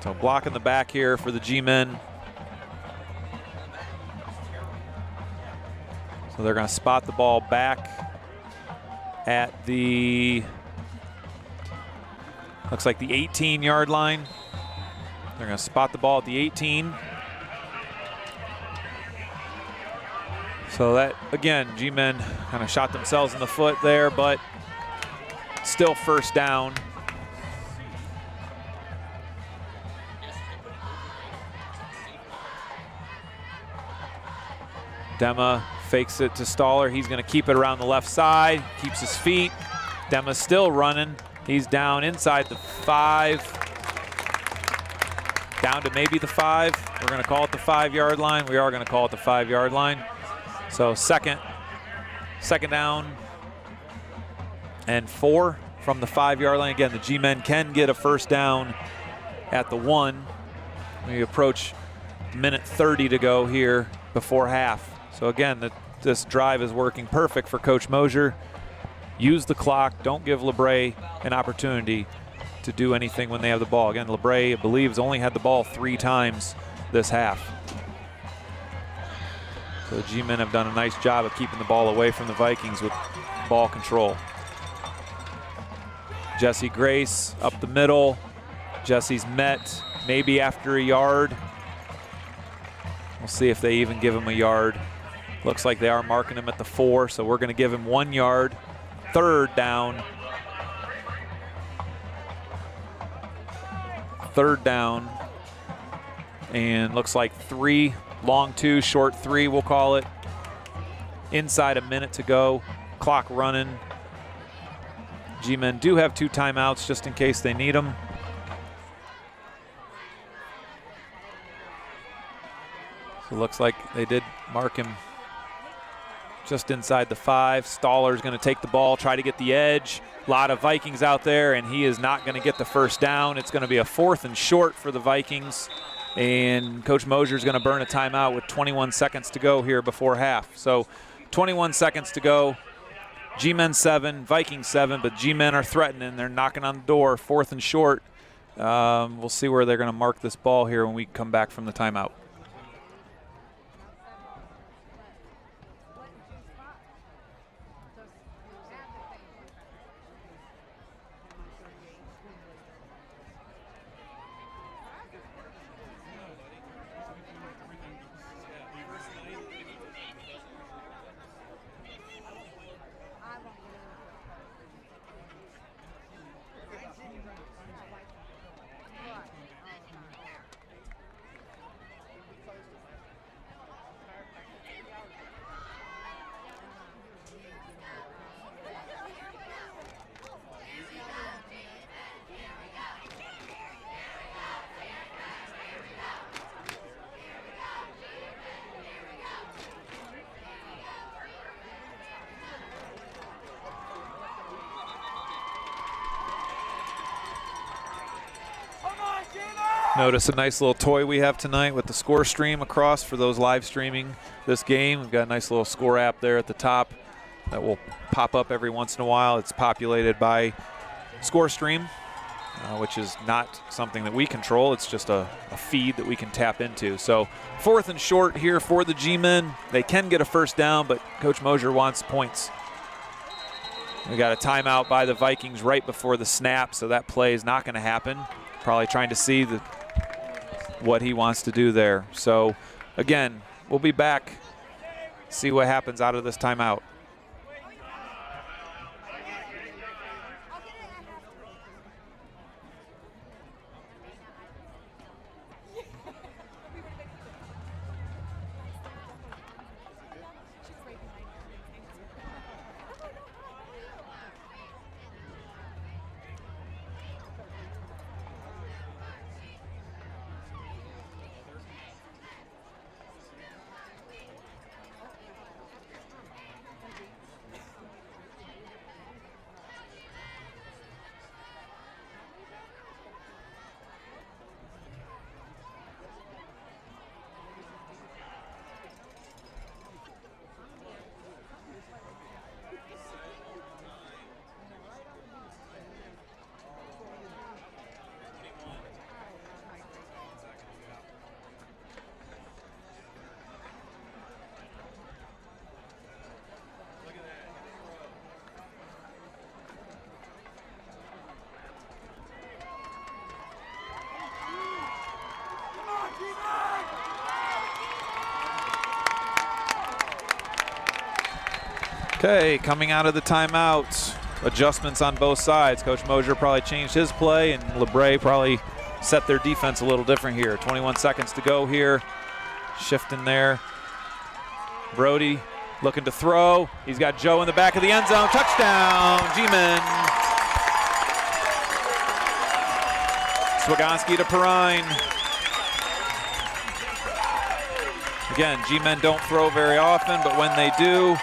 [SPEAKER 1] So block in the back here for the G-Men. So they're gonna spot the ball back at the, looks like the 18-yard line. They're gonna spot the ball at the 18. So that, again, G-Men kind of shot themselves in the foot there, but still first down. Dema fakes it to Stoller. He's going to keep it around the left side, keeps his feet. Dema's still running. He's down inside the 5. Down to maybe the 5. We're going to call it the 5-yard line. We are going to call it the 5-yard line. So second down and 4 from the 5-yard line. Again, the G-Men can get a first down at the 1. We approach minute 30 to go here before half. So again, this drive is working perfect for Coach Mosier. Use the clock. Don't give Labrae an opportunity to do anything when they have the ball. Again, Labrae, I believe, has only had the ball 3 times this half. So the G-Men have done a nice job of keeping the ball away from the Vikings with ball control. Jesse Grace up the middle. Jesse's met maybe after a yard. We'll see if they even give him a yard. Looks like they are marking him at the 4, so we're going to give him 1 yard. 3rd down. 3rd down. And looks like 3, long 2, short 3, we'll call it. Inside a minute to go. Clock running. G-Men do have 2 timeouts just in case they need them. So it looks like they did mark him just inside the 5. Stoller's going to take the ball, try to get the edge. A lot of Vikings out there, and he is not going to get the first down. It's going to be a 4th and short for the Vikings. And Coach Mosier's going to burn a timeout with 21 seconds to go here before half. So 21 seconds to go. G-Men 7, Vikings 7, but G-Men are threatening. They're knocking on the door, 4th and short. We'll see where they're going to mark this ball here when we come back from the timeout. Notice a nice little toy we have tonight with the score stream across for those live streaming this game. We've got a nice little score app there at the top that will pop up every once in a while. It's populated by score stream. which is not something that we control. It's just a feed that we can tap into. So 4th and short here for the G-men. They can get a first down, but Coach Mosier wants points. We got a timeout by the Vikings right before the snap, so that play is not going to happen. Probably trying to see what he wants to do there. So again, we'll be back, see what happens out of this timeout. Okay, coming out of the timeout, adjustments on both sides. Coach Mosier probably changed his play, and Labrae probably set their defense a little different here. 21 seconds to go here. Shifting there. Brody looking to throw. He's got Joe in the back of the end zone. Touchdown, G-men. Swagonski to Perrine. Again, G-men don't throw very often, but when they do,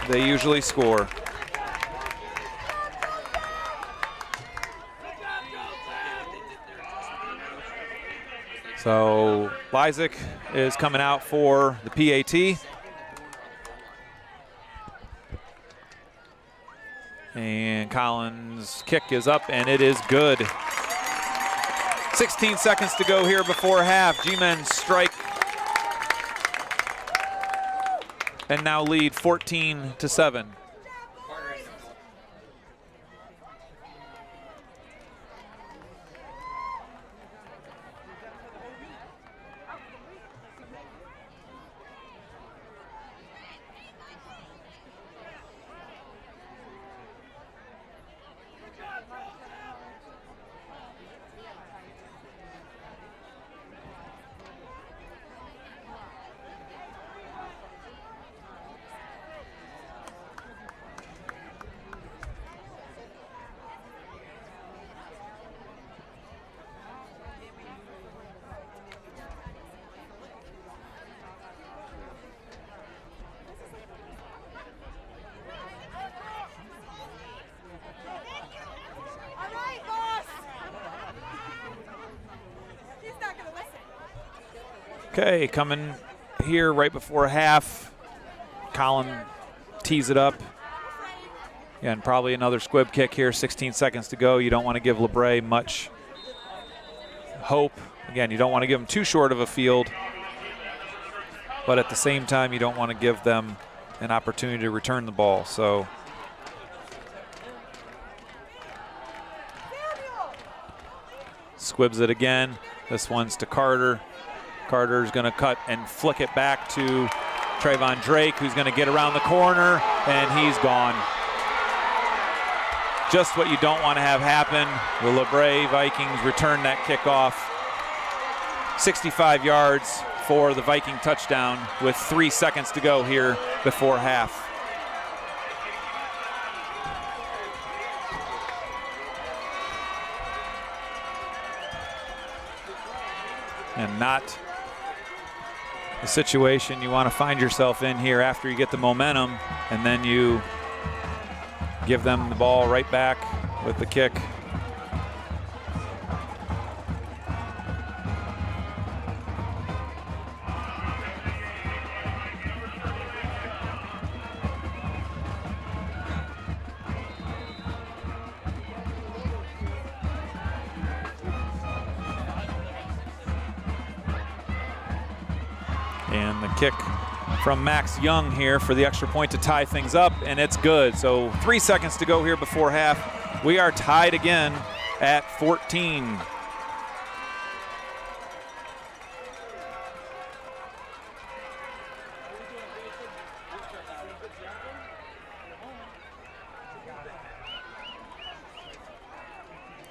[SPEAKER 1] they usually score. So Lysick is coming out for the PAT. And Collins' kick is up, and it is good. 16 seconds to go here before half. G-men strike and now lead 14-7. Okay, coming here right before half. Collin tees it up. And probably another squib kick here, 16 seconds to go. You don't want to give Labrae much hope. Again, you don't want to give them too short of a field, but at the same time, you don't want to give them an opportunity to return the ball. So squibs it again. This one's to Carter. Carter's going to cut and flick it back to Trayvon Drake, who's going to get around the corner, and he's gone. Just what you don't want to have happen. The Labrae Vikings return that kickoff. 65 yards for the Viking touchdown with 3 seconds to go here before half. And not the situation you want to find yourself in here after you get the momentum and then you give them the ball right back with the kick. And the kick from Max Young here for the extra point to tie things up, and it's good. So 3 seconds to go here before half. We are tied again at 14.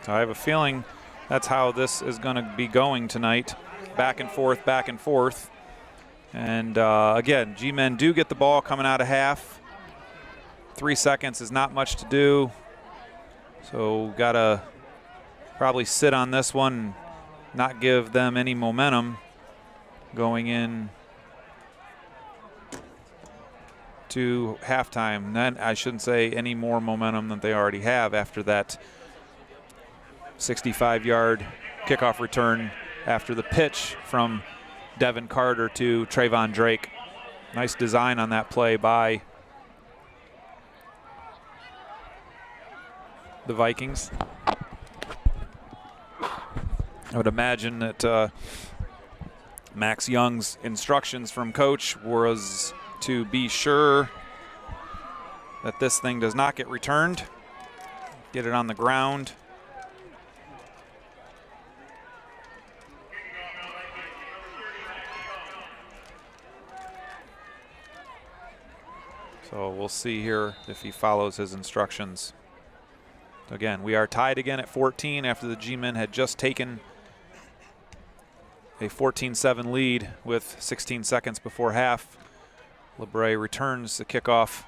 [SPEAKER 1] So I have a feeling that's how this is going to be going tonight. Back and forth, back and forth. And again, G-men do get the ball coming out of half. 3 seconds is not much to do. So got to probably sit on this one, not give them any momentum going in to halftime. Then I shouldn't say any more momentum than they already have after that 65-yard kickoff return after the pitch from Devin Carter to Trayvon Drake. Nice design on that play by the Vikings. I would imagine that Max Young's instructions from coach was to be sure that this thing does not get returned, get it on the ground. So we'll see here if he follows his instructions. Again, we are tied again at 14 after the G-men had just taken a 14-7 lead with 16 seconds before half. Labrae returns the kickoff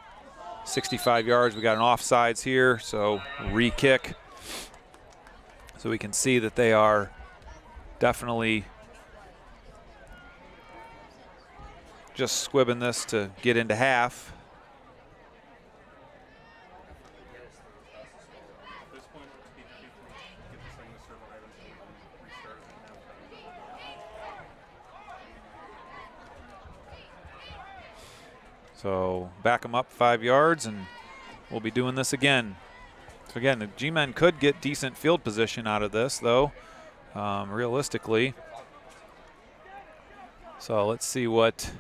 [SPEAKER 1] 65 yards. We got an offsides here, so re-kick. So we can see that they are definitely just squibbing this to get into half. So back them up 5 yards, and we'll be doing this again. So again, the G-men could get decent field position out of this, though, realistically. So let's see what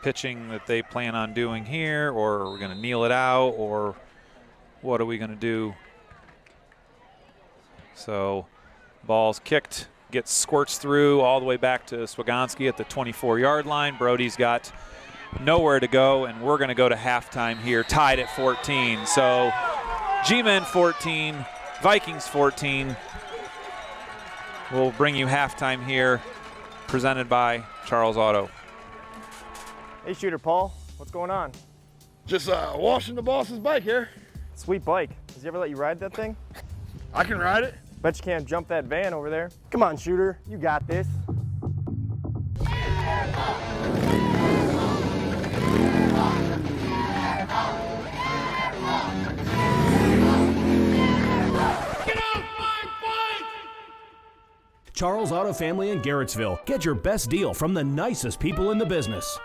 [SPEAKER 1] pitching that they plan on doing here, or we're going to kneel it out, or what are we going to do? So ball's kicked. Gets squirts through all the way back to Swagonski at the 24-yard line. Brody's got nowhere to go, and we're going to go to halftime here, tied at 14. So G-men 14, Vikings 14. We'll bring you halftime here, presented by Charles Auto.
[SPEAKER 7] Hey, Shooter Paul, what's going on?
[SPEAKER 8] Just washing the boss's bike here.
[SPEAKER 7] Sweet bike. Does he ever let you ride that thing?
[SPEAKER 8] I can ride it.
[SPEAKER 7] Bet you can't jump that van over there. Come on, Shooter, you got this.
[SPEAKER 9] Charles Auto Family in Garrettsville. Get your best deal from the nicest people in the business.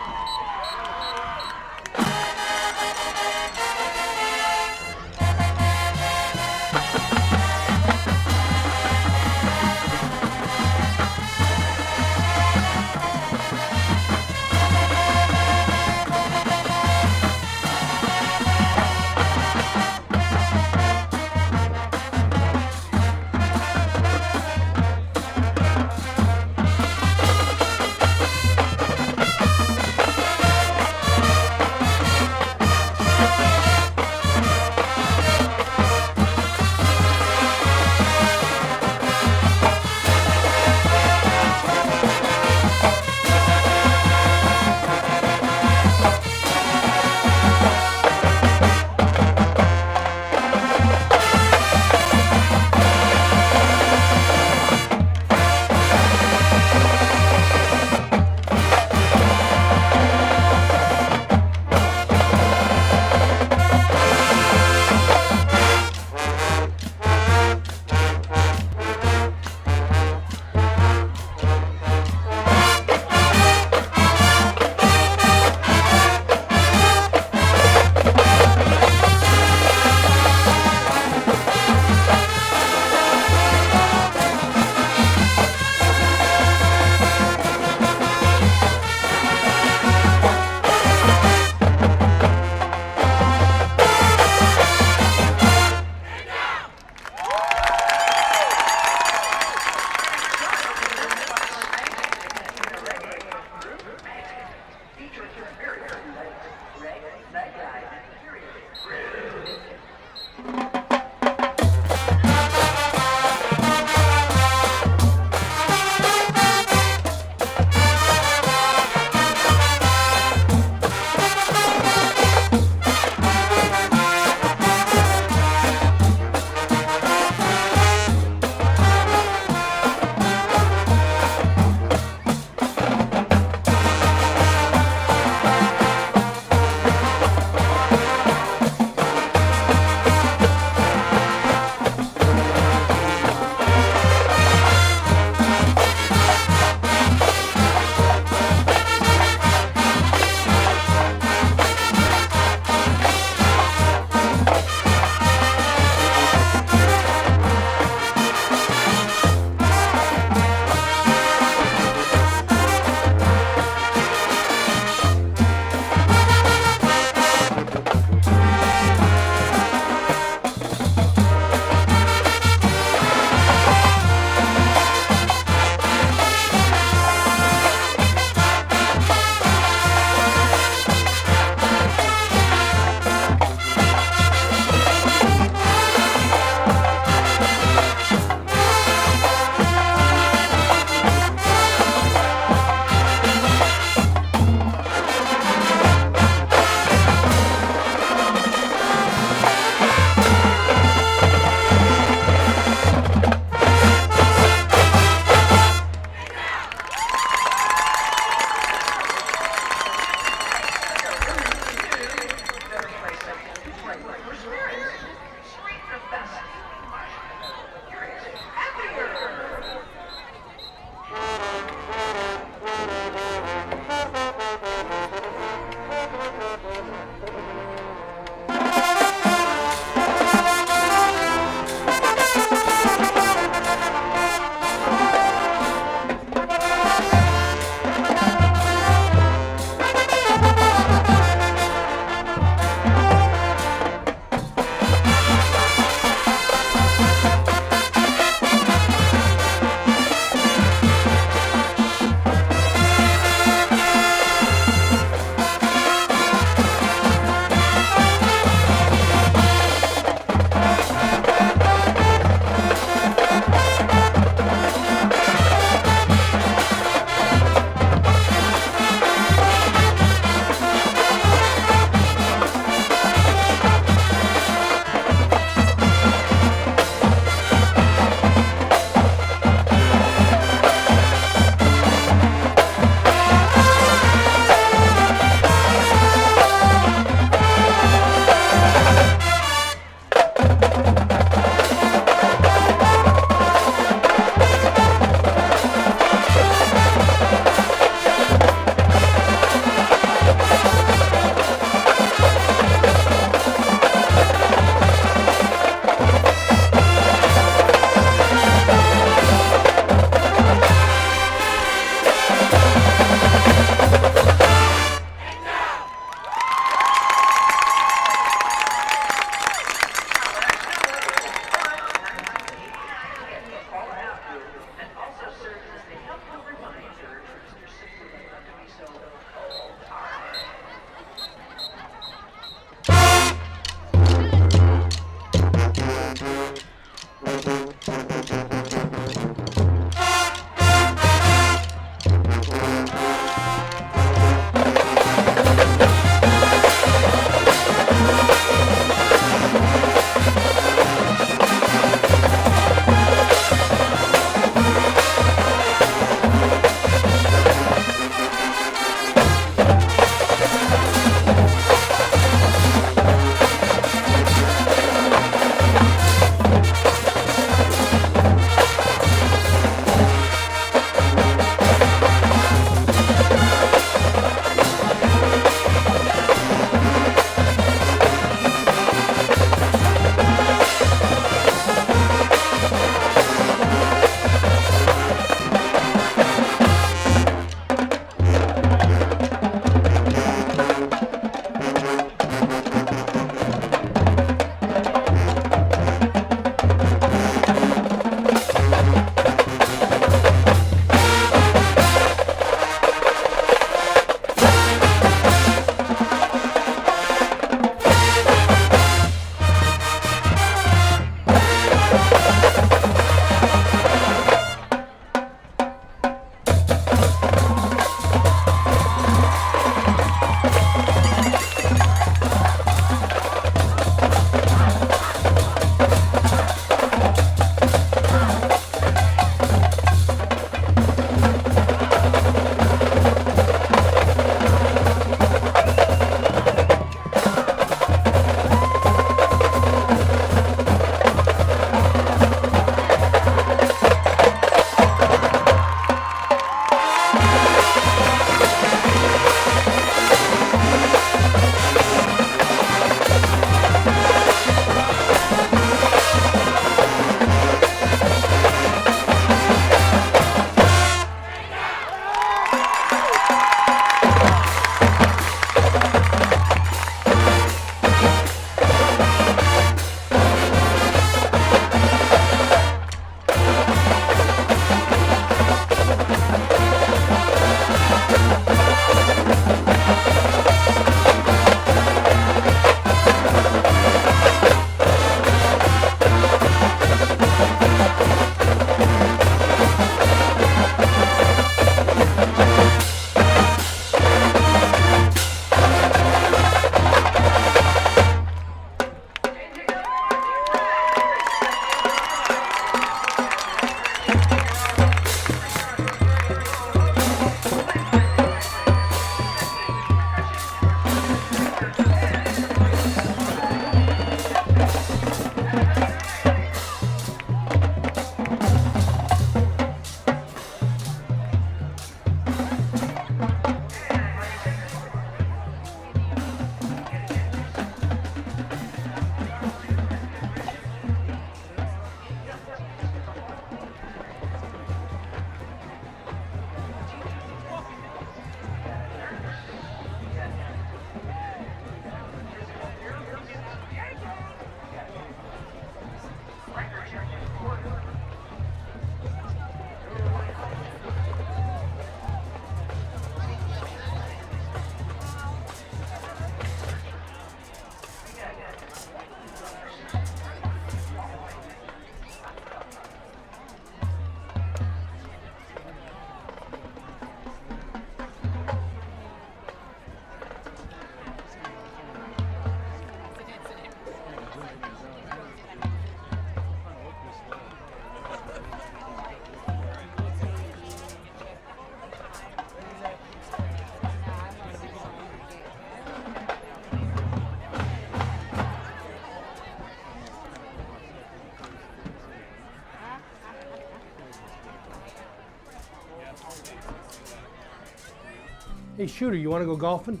[SPEAKER 7] Hey, Shooter, you want to go golfing?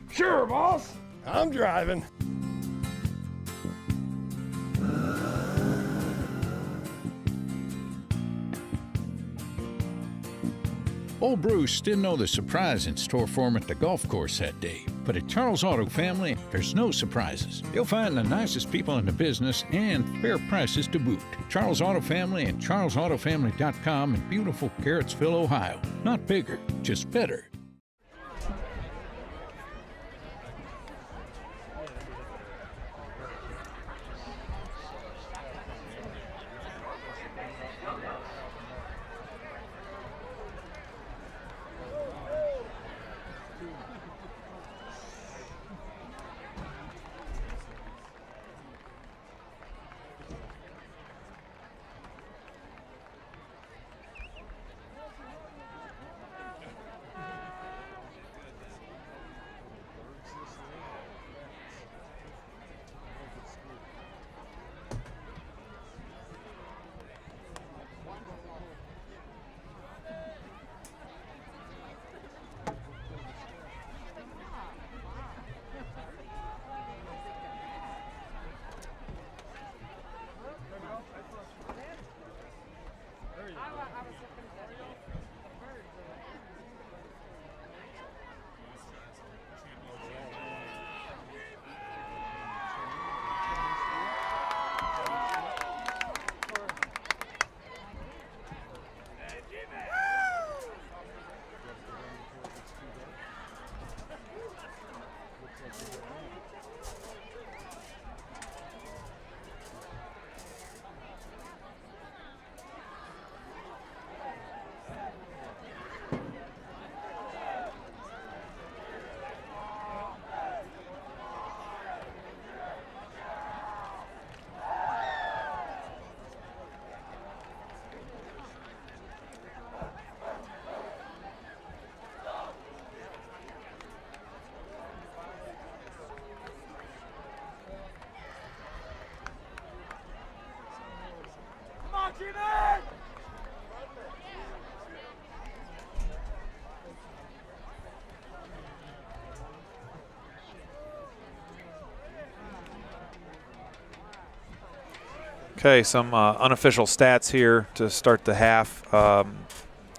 [SPEAKER 8] Sure, boss. I'm driving.
[SPEAKER 10] Old Bruce didn't know the surprise in store for him at the golf course that day. But at Charles Auto Family, there's no surprises. You'll find the nicest people in the business and fair prices to boot. Charles Auto Family and charlesautofamily.com in beautiful Carrotsville, Ohio. Not bigger, just better.
[SPEAKER 1] Okay, some unofficial stats here to start the half.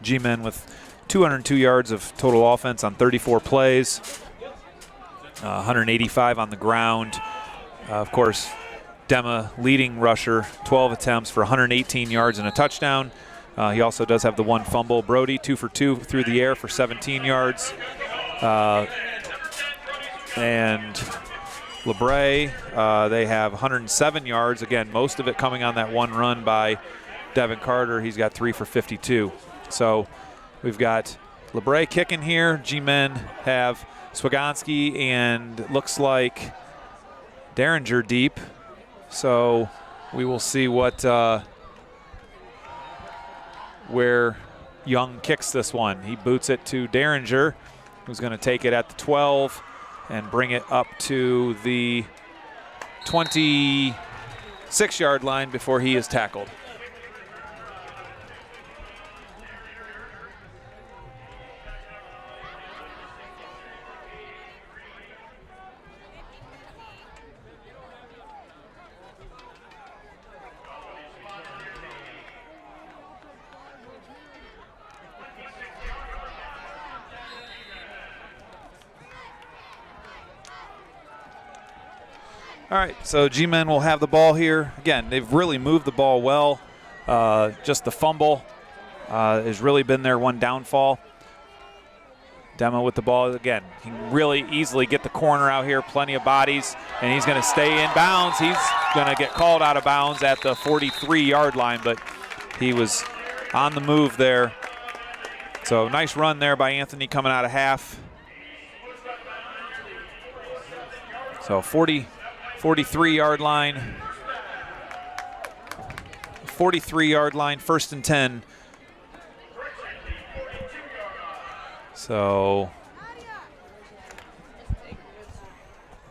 [SPEAKER 1] G-Men with 202 yards of total offense on 34 plays, 185 on the ground. Of course, Dema leading rusher, 12 attempts for 118 yards and a touchdown. He also does have the one fumble. Brody, 2 for 2 through the air for 17 yards. And Labrae, they have 107 yards. Again, most of it coming on that one run by Devin Carter. He's got 3 for 52. So we've got Labrae kicking here. G-Men have Swagonski and looks like Derringer deep. So we will see what where Young kicks this one. He boots it to Derringer, who's going to take it at the 12 and bring it up to the 26-yard line before he is tackled. All right, so G-Men will have the ball here. Again, they've really moved the ball well. Just the fumble has really been their one downfall. Demo with the ball again. He can really easily get the corner out here, plenty of bodies, and he's going to stay in bounds. He's going to get called out of bounds at the 43-yard line, but he was on the move there. So nice run there by Anthony coming out of half. So 43-yard line. 43-yard line, 1st and 10. So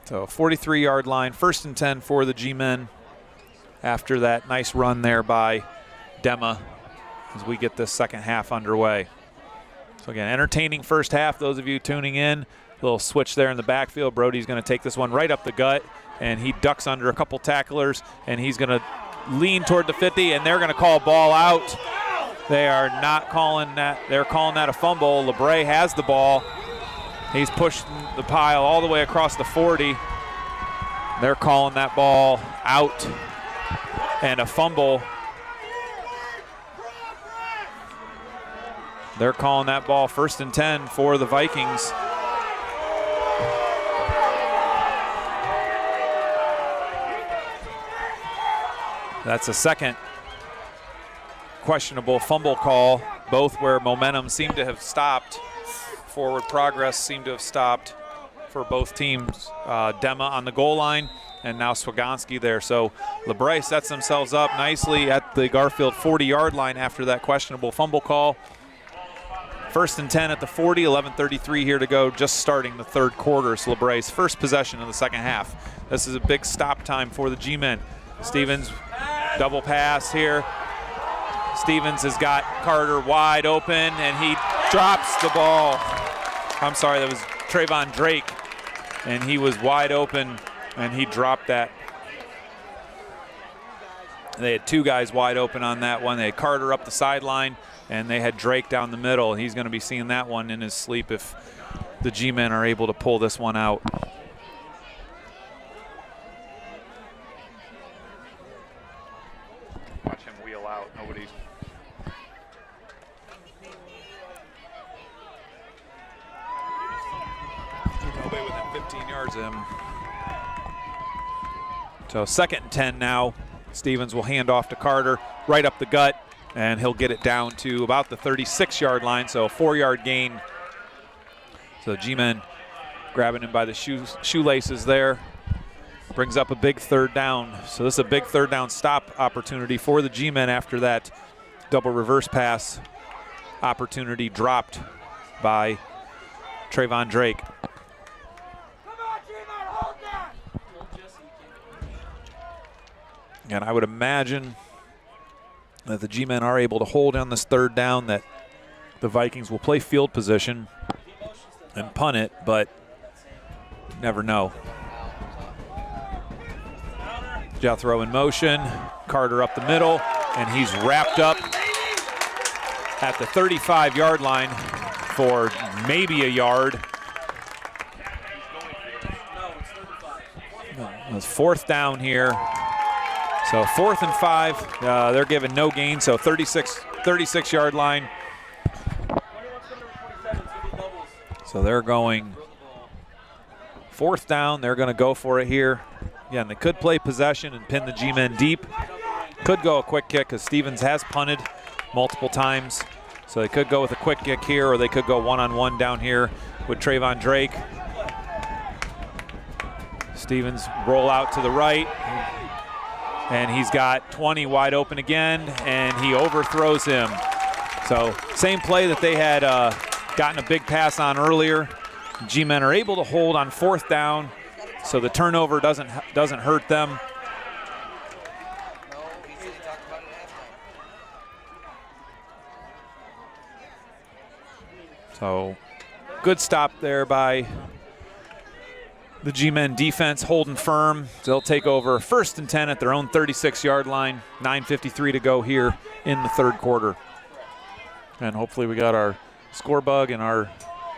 [SPEAKER 1] 43-yard line, 1st and 10 for the G-Men after that nice run there by Dema as we get this second half underway. So again, entertaining first half, those of you tuning in. Little switch there in the backfield. Brody's going to take this one right up the gut, and he ducks under a couple tacklers, and he's going to lean toward the 50, and they're going to call ball out. They are not calling that. They're calling that a fumble. Labrae has the ball. He's pushed the pile all the way across the 40. They're calling that ball out and a fumble. They're calling that ball 1st and 10 for the Vikings. That's a second questionable fumble call, both where momentum seemed to have stopped. Forward progress seemed to have stopped for both teams. Dema on the goal line, and now Swagonski there. So Labrae sets themselves up nicely at the Garfield 40-yard line after that questionable fumble call. 1st and 10 at the 40, 11:33 here to go, just starting the third quarter. So Labrae's first possession of the second half. This is a big stop time for the G-Men. Stevens, double pass here. Stevens has got Carter wide open, and he drops the ball. I'm sorry, that was Trayvon Drake, and he was wide open, and he dropped that. They had two guys wide open on that one. They had Carter up the sideline, and they had Drake down the middle. He's going to be seeing that one in his sleep if the G-Men are able to pull this one out. Watch him wheel out. Nobody. Nobody within 15 yards of him. So 2nd and 10 now. Stevens will hand off to Carter right up the gut, and he'll get it down to about the 36-yard line, so a 4-yard gain. So G-Men grabbing him by the shoelaces there. Brings up a big 3rd down. So this is a big 3rd down stop opportunity for the G-Men after that double reverse pass opportunity dropped by Trayvon Drake. And I would imagine that the G-Men are able to hold on this 3rd down, that the Vikings will play field position and punt it, but never know. Jethro in motion. Carter up the middle, and he's wrapped up at the 35-yard line for maybe a yard. It's 4th down here. So 4th and 5, they're given no gain, so 36-yard line. So they're going 4th down. They're going to go for it here. Again, they could play possession and pin the G-men deep. Could go a quick kick because Stevens has punted multiple times. So they could go with a quick kick here, or they could go one-on-one down here with Trayvon Drake. Stevens roll out to the right. And he's got 20 wide open again, and he overthrows him. So same play that they had gotten a big pass on earlier. G-men are able to hold on 4th down, so the turnover doesn't hurt them. So good stop there by the G-men defense, holding firm. They'll take over 1st and 10 at their own 36-yard line. 9:53 to go here in the 3rd quarter. And hopefully we got our score bug and our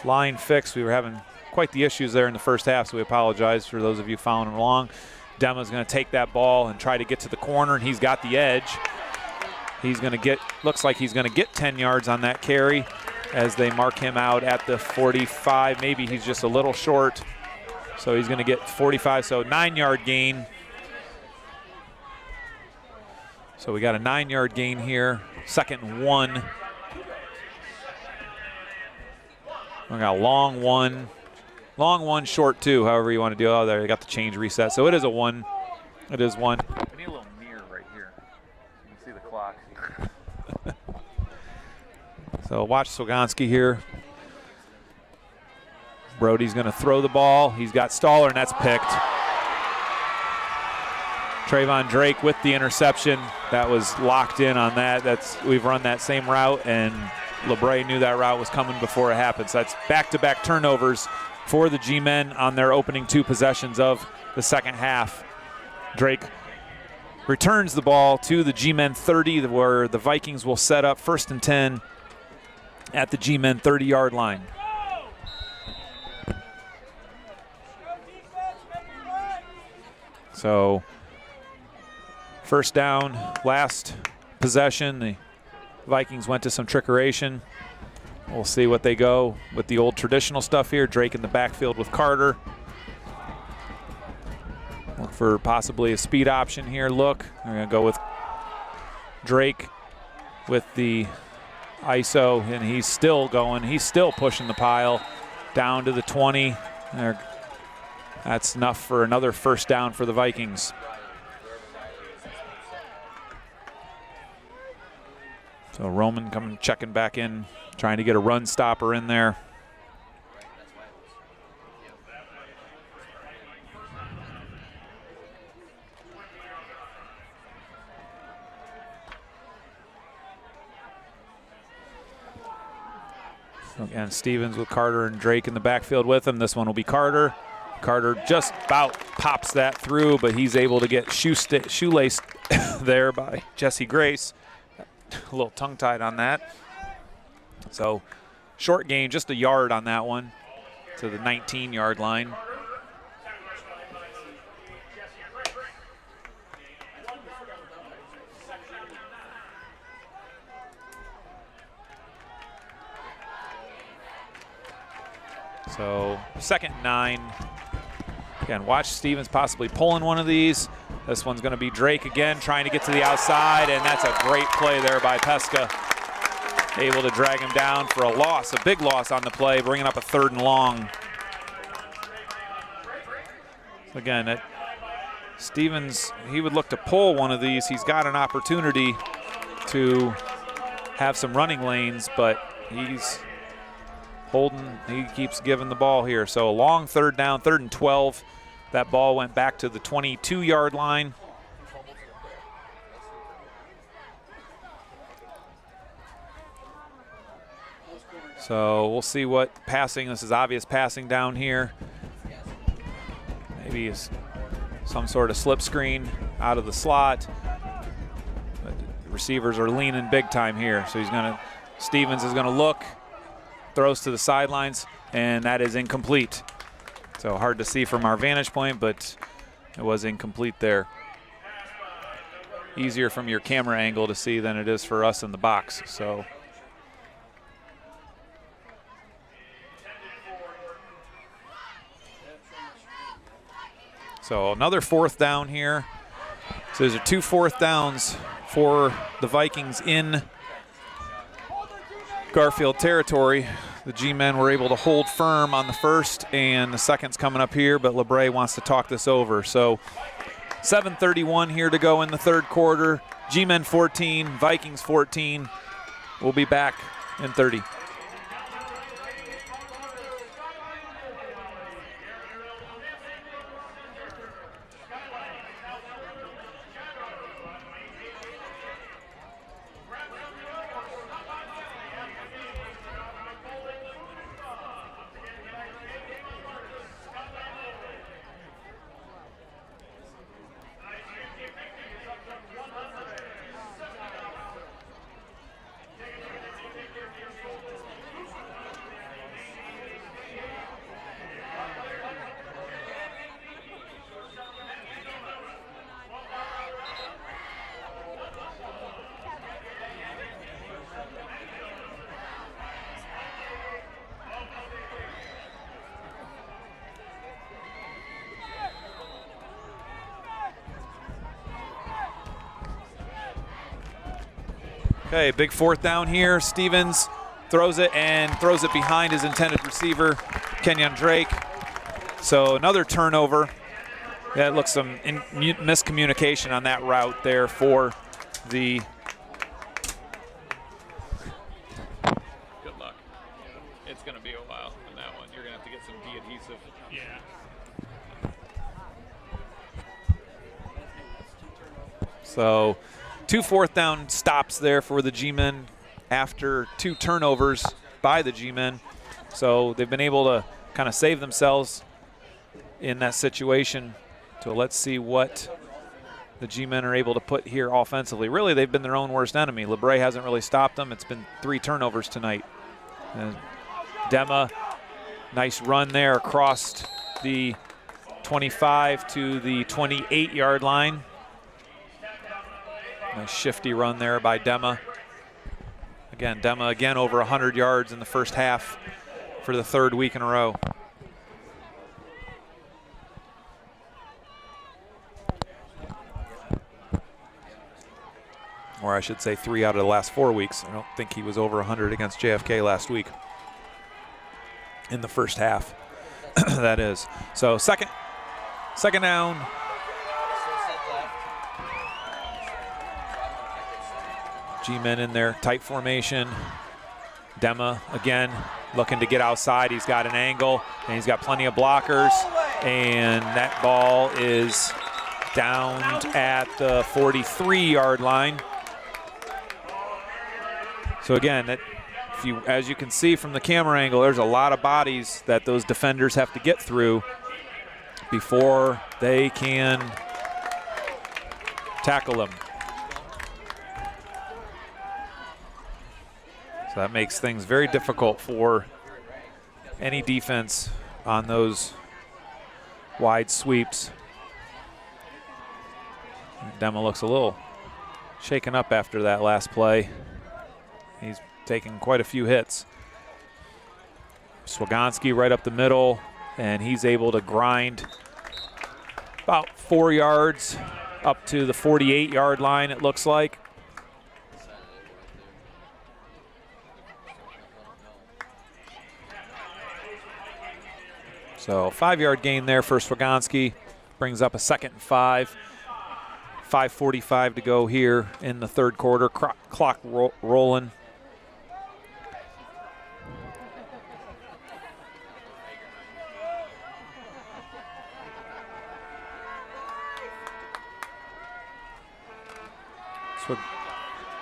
[SPEAKER 1] line fixed. We were having quite the issues there in the first half, so we apologize for those of you following along. Dema's going to take that ball and try to get to the corner, and he's got the edge. He's going to get, looks like he's going to get 10 yards on that carry as they mark him out at the 45. Maybe he's just a little short. So he's going to get 45, so 9-yard gain. So we got a 9-yard gain here. 2nd and 1. We got a long one, short 2, however you want to do it. Oh, there, you got the change reset. So it is a 1. It is 1.
[SPEAKER 4] I need a little mirror right here. You can see the clock.
[SPEAKER 1] So watch Swagonski here. Brody's going to throw the ball. He's got Stoller, and that's picked. Trayvon Drake with the interception. That was locked in on that. We've run that same route, and Labrae knew that route was coming before it happened. So that's back-to-back turnovers for the G-men on their opening 2 possessions of the second half. Drake returns the ball to the G-men 30, where the Vikings will set up 1st and 10 at the G-men 30-yard line. So 1st down, last possession. The Vikings went to some trickeration. We'll see what they go with the old traditional stuff here. Drake in the backfield with Carter. Look for possibly a speed option here. Look, they're going to go with Drake with the ISO, and he's still going. He's still pushing the pile down to the 20. That's enough for another 1st down for the Vikings. So Roman coming, checking back in, trying to get a run stopper in there. Again, Stevens with Carter and Drake in the backfield with him. This one will be Carter. Carter just about pops that through, but he's able to get shoelaced there by Jesse Grace. A little tongue-tied on that. So short gain, just a yard on that one to the 19-yard line. So 2nd and 9. Again, watch Stevens possibly pulling one of these. This one's going to be Drake again, trying to get to the outside, and that's a great play there by Pesca. Able to drag him down for a loss, a big loss on the play, bringing up a 3rd and long. Again, Stevens, he would look to pull one of these. He's got an opportunity to have some running lanes, but he's holding, he keeps giving the ball here. So a long 3rd down, 3rd and 12. That ball went back to the 22-yard line. So we'll see what passing, this is obvious passing down here. Maybe some sort of slip screen out of the slot. Receivers are leaning big time here. So Stevens is gonna look, throws to the sidelines, and that is incomplete. So hard to see from our vantage point, but it was incomplete there. Easier from your camera angle to see than it is for us in the box. So another 4th down here. So those are 2 4th downs for the Vikings in Garfield territory. The G-men were able to hold firm on the first, and the second's coming up here, but Labrae wants to talk this over. So 7:31 here to go in the 3rd quarter. G-men 14, Vikings 14. We'll be back in 30. Okay, big 4th down here. Stevens throws it behind his intended receiver, Kenyon Drake. So another turnover. Yeah, it looks some miscommunication on that route there for the.
[SPEAKER 4] Good luck. It's going to be a while on that one. You're going to have to get some de-adhesive. Yeah.
[SPEAKER 1] So 2 4th down stops there for the G-men after 2 turnovers by the G-men. So they've been able to kind of save themselves in that situation. So let's see what the G-men are able to put here offensively. Really, they've been their own worst enemy. Labrae hasn't really stopped them. It's been 3 turnovers tonight. And Dema, nice run there across the 25 to the 28-yard line. Nice shifty run there by Dema. Again, Dema again over 100 yards in the first half for the 3rd week in a row. Or I should say 3 out of the last 4 weeks. I don't think he was over 100 against JFK last week in the first half. That is. So second down. G-men in there, tight formation. Dema again looking to get outside. He's got an angle and he's got plenty of blockers, and that ball is downed at the 43-yard line. So again, as you can see from the camera angle, there's a lot of bodies that those defenders have to get through before they can tackle them. So that makes things very difficult for any defense on those wide sweeps. Dema looks a little shaken up after that last play. He's taken quite a few hits. Swagonski right up the middle, and he's able to grind about 4 yards up to the 48-yard line, it looks like. So 5-yard gain there for Swagonski. Brings up a 2nd and 5. 5:45 to go here in the 3rd quarter. Clock rolling. So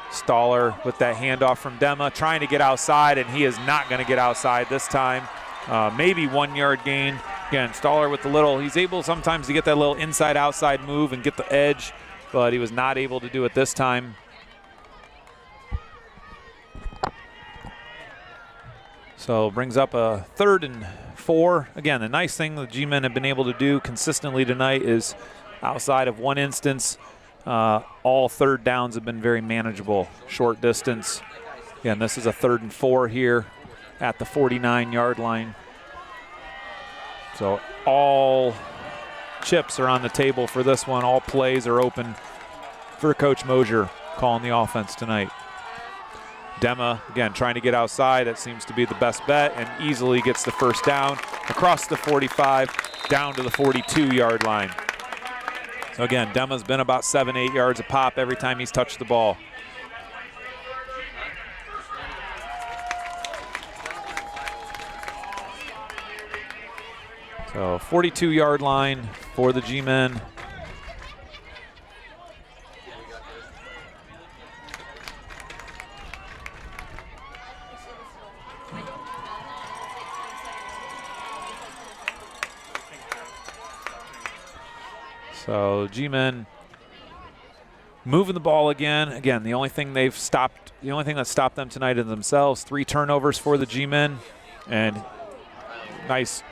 [SPEAKER 1] Stoller with that handoff from Dema, trying to get outside, and he is not going to get outside this time. Maybe 1-yard gain. Again, Stoller with the little, he's able sometimes to get that little inside-outside move and get the edge, but he was not able to do it this time. So brings up a 3rd and 4. Again, the nice thing the G-men have been able to do consistently tonight is outside of one instance, all 3rd downs have been very manageable, short distance. Again, this is a 3rd and 4 here at the 49-yard line. So all chips are on the table for this one. All plays are open for Coach Mosier calling the offense tonight. Dema, again, trying to get outside. That seems to be the best bet, and easily gets the first down across the 45, down to the 42-yard line. So again, Dema's been about 7-8 yards a pop every time he's touched the ball. So 42-yard line for the G-men. So G-men moving the ball again. Again, the only thing that stopped them tonight is themselves. 3 turnovers for the G-men, and nice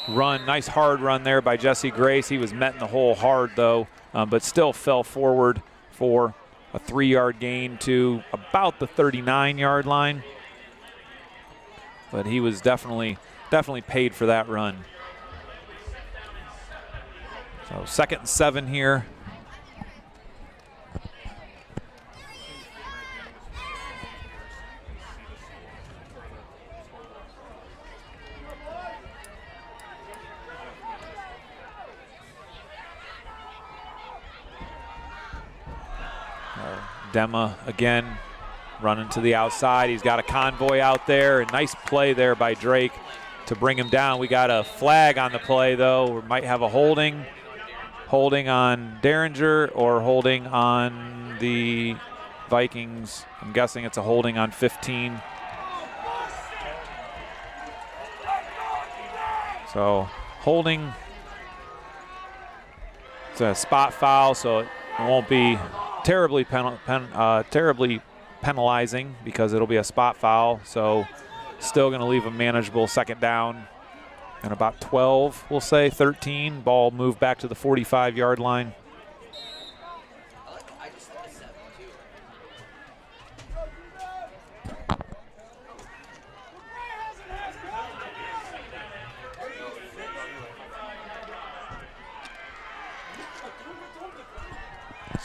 [SPEAKER 1] run, nice hard run there by Jesse Grace. He was met in the hole hard though, but still fell forward for a 3-yard gain to about the 39-yard line. But he was definitely paid for that run. So 2nd and 7 here. Dema again running to the outside. He's got a convoy out there. A nice play there by Drake to bring him down. We got a flag on the play though. We might have a holding on Derringer or holding on the Vikings. I'm guessing it's a holding on 15. So holding, it's a spot foul, so it won't be terribly penalizing because it'll be a spot foul. So still going to leave a manageable 2nd down. And about 12, we'll say, 13. Ball moved back to the 45-yard line.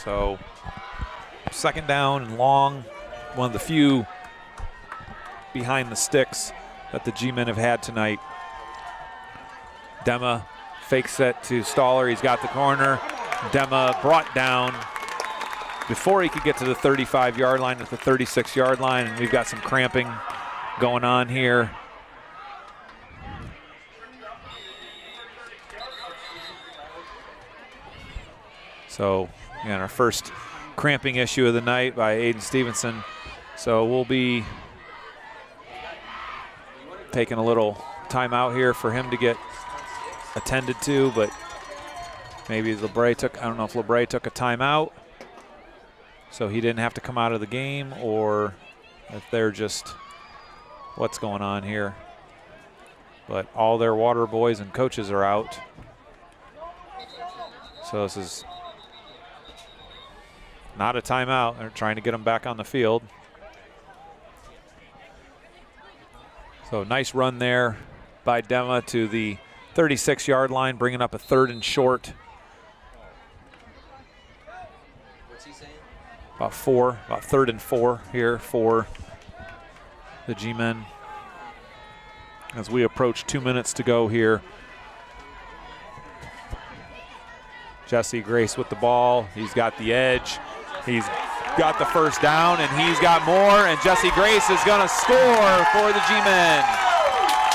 [SPEAKER 1] So 2nd down and long. One of the few behind the sticks that the G-men have had tonight. Dema fakes it to Stoller. He's got the corner. Dema brought down before he could get to the 35-yard line at the 36-yard line, and we've got some cramping going on here. So, again, our first cramping issue of the night by Aiden Stevenson. So we'll be taking a little timeout here for him to get attended to, but maybe Labrae took, I don't know if Labrae took a timeout so he didn't have to come out of the game, or if they're just, what's going on here. But all their water boys and coaches are out. So this is not a timeout. They're trying to get them back on the field. So nice run there by Dema to the 36-yard line, bringing up a 3rd and short.
[SPEAKER 6] What's he saying?
[SPEAKER 1] About 3rd and 4 here for the G-men as we approach 2 minutes to go here. Jesse Grace with the ball. He's got the edge. He's got the first down, and he's got more, and Jesse Grace is going to score for the G-men.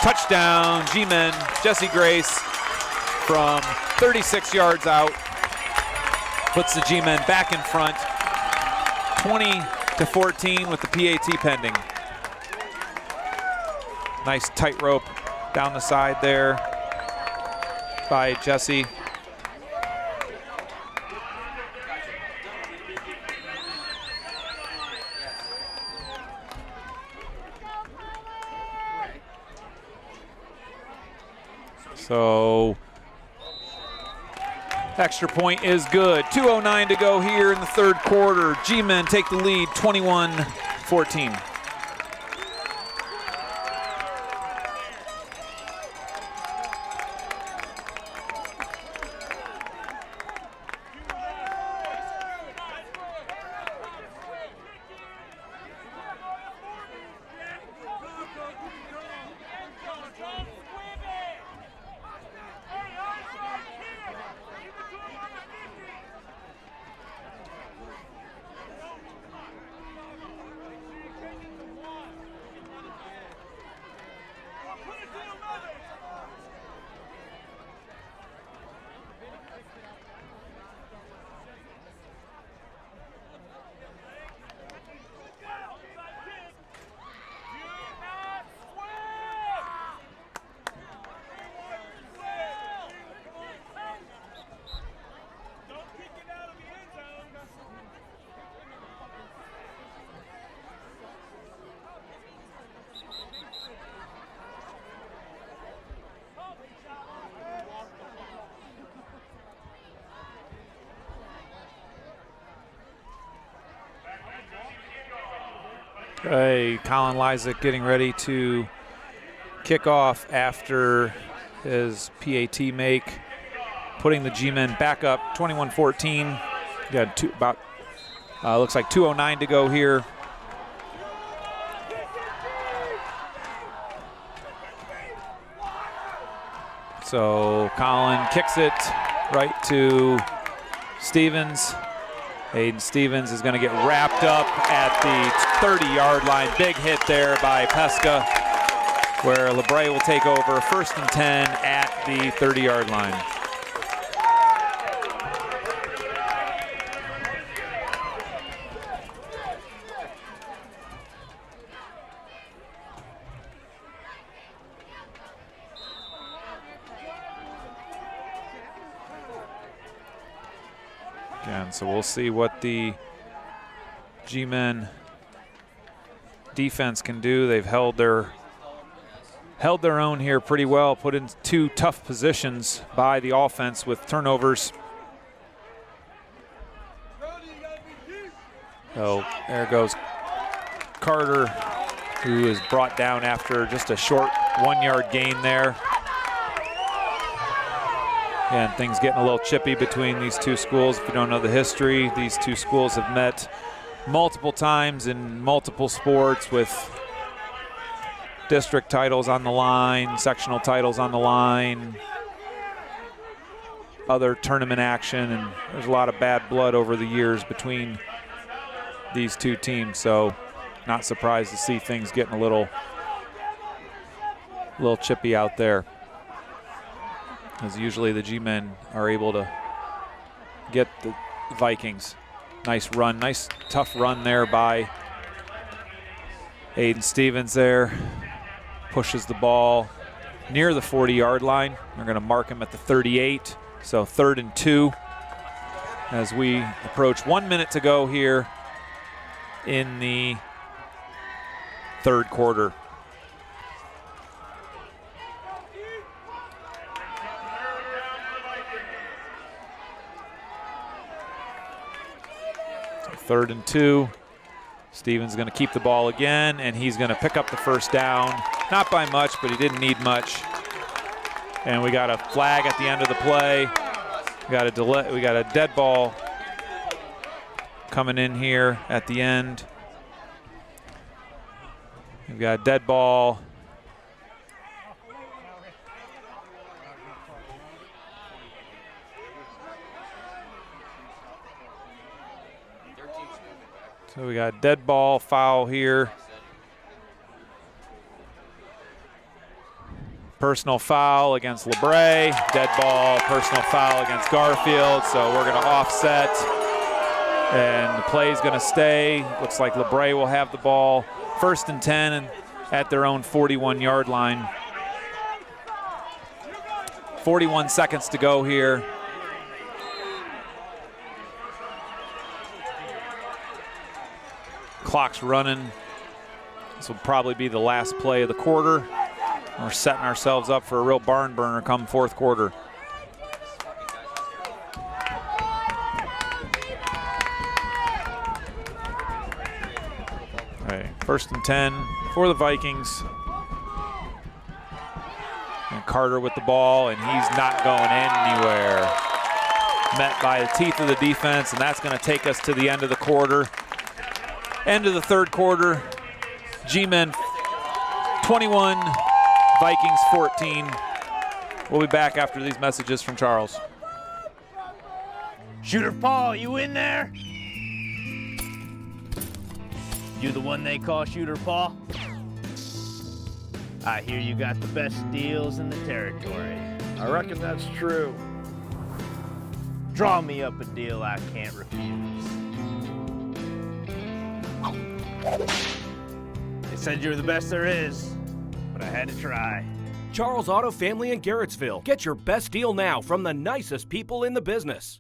[SPEAKER 1] Touchdown, G-men. Jesse Grace from 36 yards out puts the G-men back in front, 20-14 with the PAT pending. Nice tightrope down the side there by Jesse. So extra point is good. 2:09 to go here in the third quarter. G-men take the lead 21-14. Okay, Colin Lysak getting ready to kick off after his PAT make, putting the G-men back up 21-14. Got looks like 2:09 to go here. So Colin kicks it right to Stevens. Aiden Stevens is going to get wrapped up at the 30-yard line. Big hit there by Pesca, where Labrae will take over 1st and 10 at the 30-yard line. Again, so we'll see what the G-men defense can do. They've held their own here pretty well, put in 2 tough positions by the offense with turnovers. So there goes Carter, who is brought down after just a short 1-yard gain there. And things getting a little chippy between these two schools. If you don't know the history, these two schools have met multiple times in multiple sports with district titles on the line, sectional titles on the line, other tournament action, and there's a lot of bad blood over the years between these two teams. So not surprised to see things getting a little chippy out there, as usually the G-men are able to get the Vikings. Nice run, nice tough run there by Aiden Stevens there. Pushes the ball near the 40-yard line. They're gonna mark him at the 38, so 3rd and 2 as we approach 1 minute to go here in the third quarter. So 3rd and 2. Stevens going to keep the ball again, and he's going to pick up the first down. Not by much, but he didn't need much. And we got a flag at the end of the play. We got a dead ball coming in here at the end. We've got a dead ball. So we got a dead ball foul here. Personal foul against Labrae. Dead ball, personal foul against Garfield. So we're going to offset. And the play is going to stay. Looks like Labrae will have the ball. 1st and 10 and at their own 41-yard line. 41 seconds to go here. Clock's running. This will probably be the last play of the quarter. We're setting ourselves up for a real barn burner come fourth quarter. All right, 1st and 10 for the Vikings. And Carter with the ball, and he's not going anywhere. Met by the teeth of the defense, and that's going to take us to the end of the quarter. End of the third quarter. G-Men 21, Vikings 14. We'll be back after these messages from Charles.
[SPEAKER 11] Shooter Paul, you in there? You the one they call Shooter Paul? I hear you got the best deals in the territory.
[SPEAKER 8] I reckon that's true.
[SPEAKER 11] Draw me up a deal I can't refuse. They said you're the best there is, but I had to try.
[SPEAKER 9] Charles Auto Family in Garrettsville. Get your best deal now from the nicest people in the business.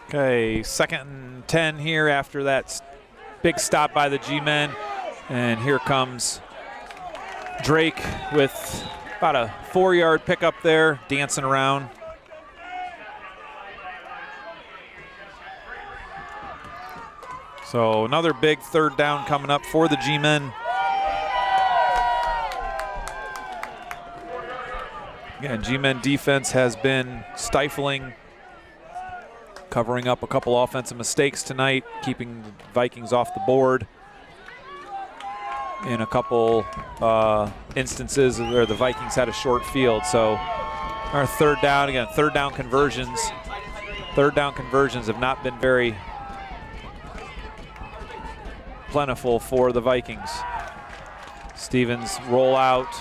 [SPEAKER 1] Okay, 2nd and 10 here after that big stop by the G-Men. And here comes Drake with about a 4-yard pickup there, dancing around. So another big 3rd down coming up for the G-Men. Again, G-Men defense has been stifling, covering up a couple offensive mistakes tonight, keeping the Vikings off the board in a couple instances where the Vikings had a short field. So our 3rd down, again, 3rd down conversions have not been very plentiful for the Vikings. Stevens roll out,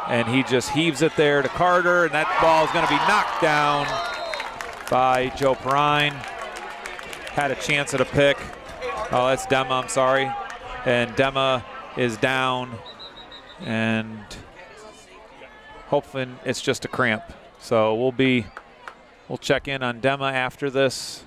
[SPEAKER 1] and he just heaves it there to Carter, and that ball is going to be knocked down by Joe Perrine. Had a chance at a pick. Oh, that's Dema, I'm sorry. And Dema is down, and hoping it's just a cramp. So we'll check in on Dema after this.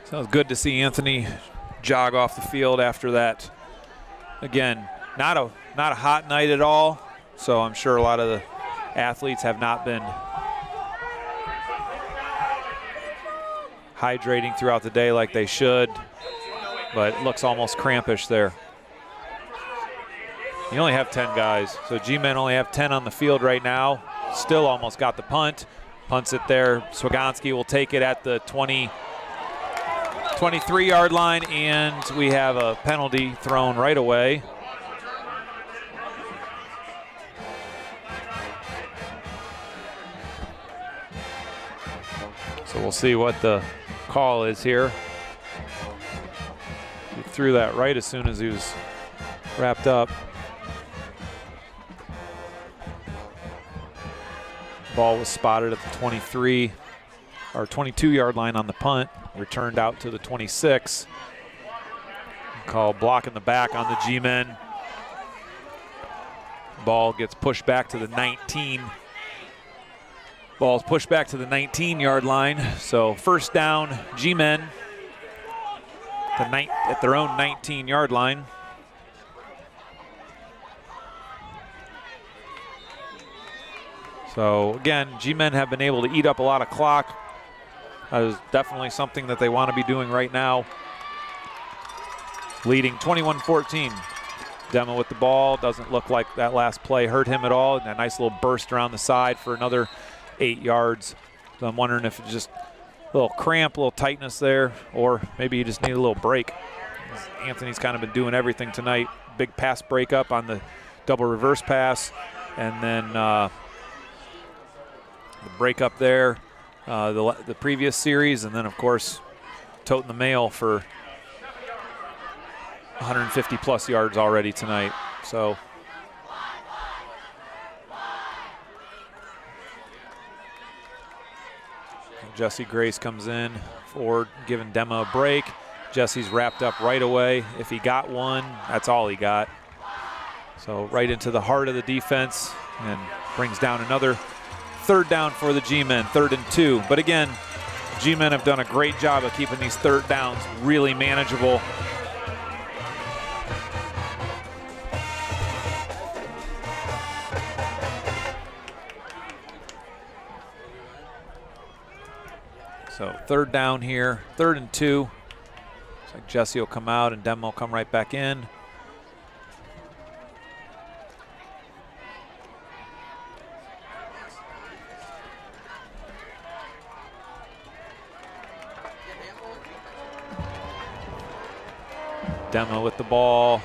[SPEAKER 1] So it's good to see Anthony jog off the field after that. Again, not a hot night at all, so I'm sure a lot of the athletes have not been hydrating throughout the day like they should, but it looks almost crampish there. You only have 10 guys, so G-Men only have 10 on the field right now. Still almost got the punt. Punts it there. Swagonski will take it at the 23-yard line, and we have a penalty thrown right away. So we'll see what the call is here. He threw that right as soon as he was wrapped up. Ball was spotted at the 23 or 22-yard line on the punt, returned out to the 26. Called block in the back on the G-men. Ball gets pushed back to the 19. Ball's pushed back to the 19-yard line. So first down, G-men at their own 19-yard line. So again, G-men have been able to eat up a lot of clock. That is definitely something that they want to be doing right now. Leading 21-14. Demo with the ball. Doesn't look like that last play hurt him at all. And a nice little burst around the side for another 8 yards. So I'm wondering if it's just a little cramp, a little tightness there, or maybe you just need a little break. Anthony's kind of been doing everything tonight. Big pass breakup on the double reverse pass, and then the breakup there the previous series, and then of course toting the mail for 150 plus yards already tonight. So Jesse Grace comes in forward, giving Demo a break. Jesse's wrapped up right away. If he got one, that's all he got. So right into the heart of the defense, and brings down another third down for the G-men, 3rd and 2. But again, G-men have done a great job of keeping these third downs really manageable. So 3rd down here, 3rd and 2. Looks like Jesse will come out and Demo will come right back in. Demo with the ball.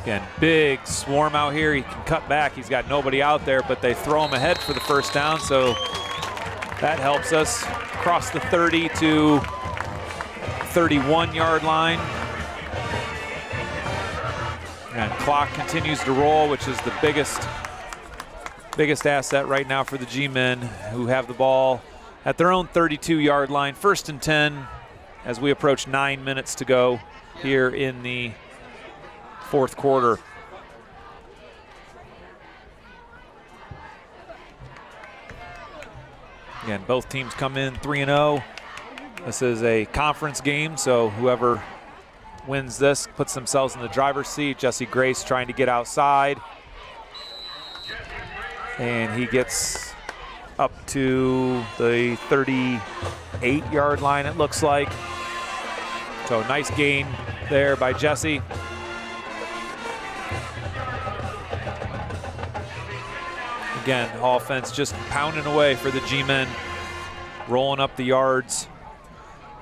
[SPEAKER 1] Again, big swarm out here. He can cut back. He's got nobody out there, but they throw him ahead for the first down, so that helps us. Across the 30 to 31-yard line. And clock continues to roll, which is the biggest asset right now for the G-men, who have the ball at their own 32-yard line. 1st and 10 as we approach 9 minutes to go here in the 4th quarter. Again, both teams come in 3-0. This is a conference game, so whoever wins this puts themselves in the driver's seat. Jesse Grace trying to get outside. And he gets up to the 38-yard line, it looks like. So nice gain there by Jesse. Again, offense just pounding away for the G-men, rolling up the yards,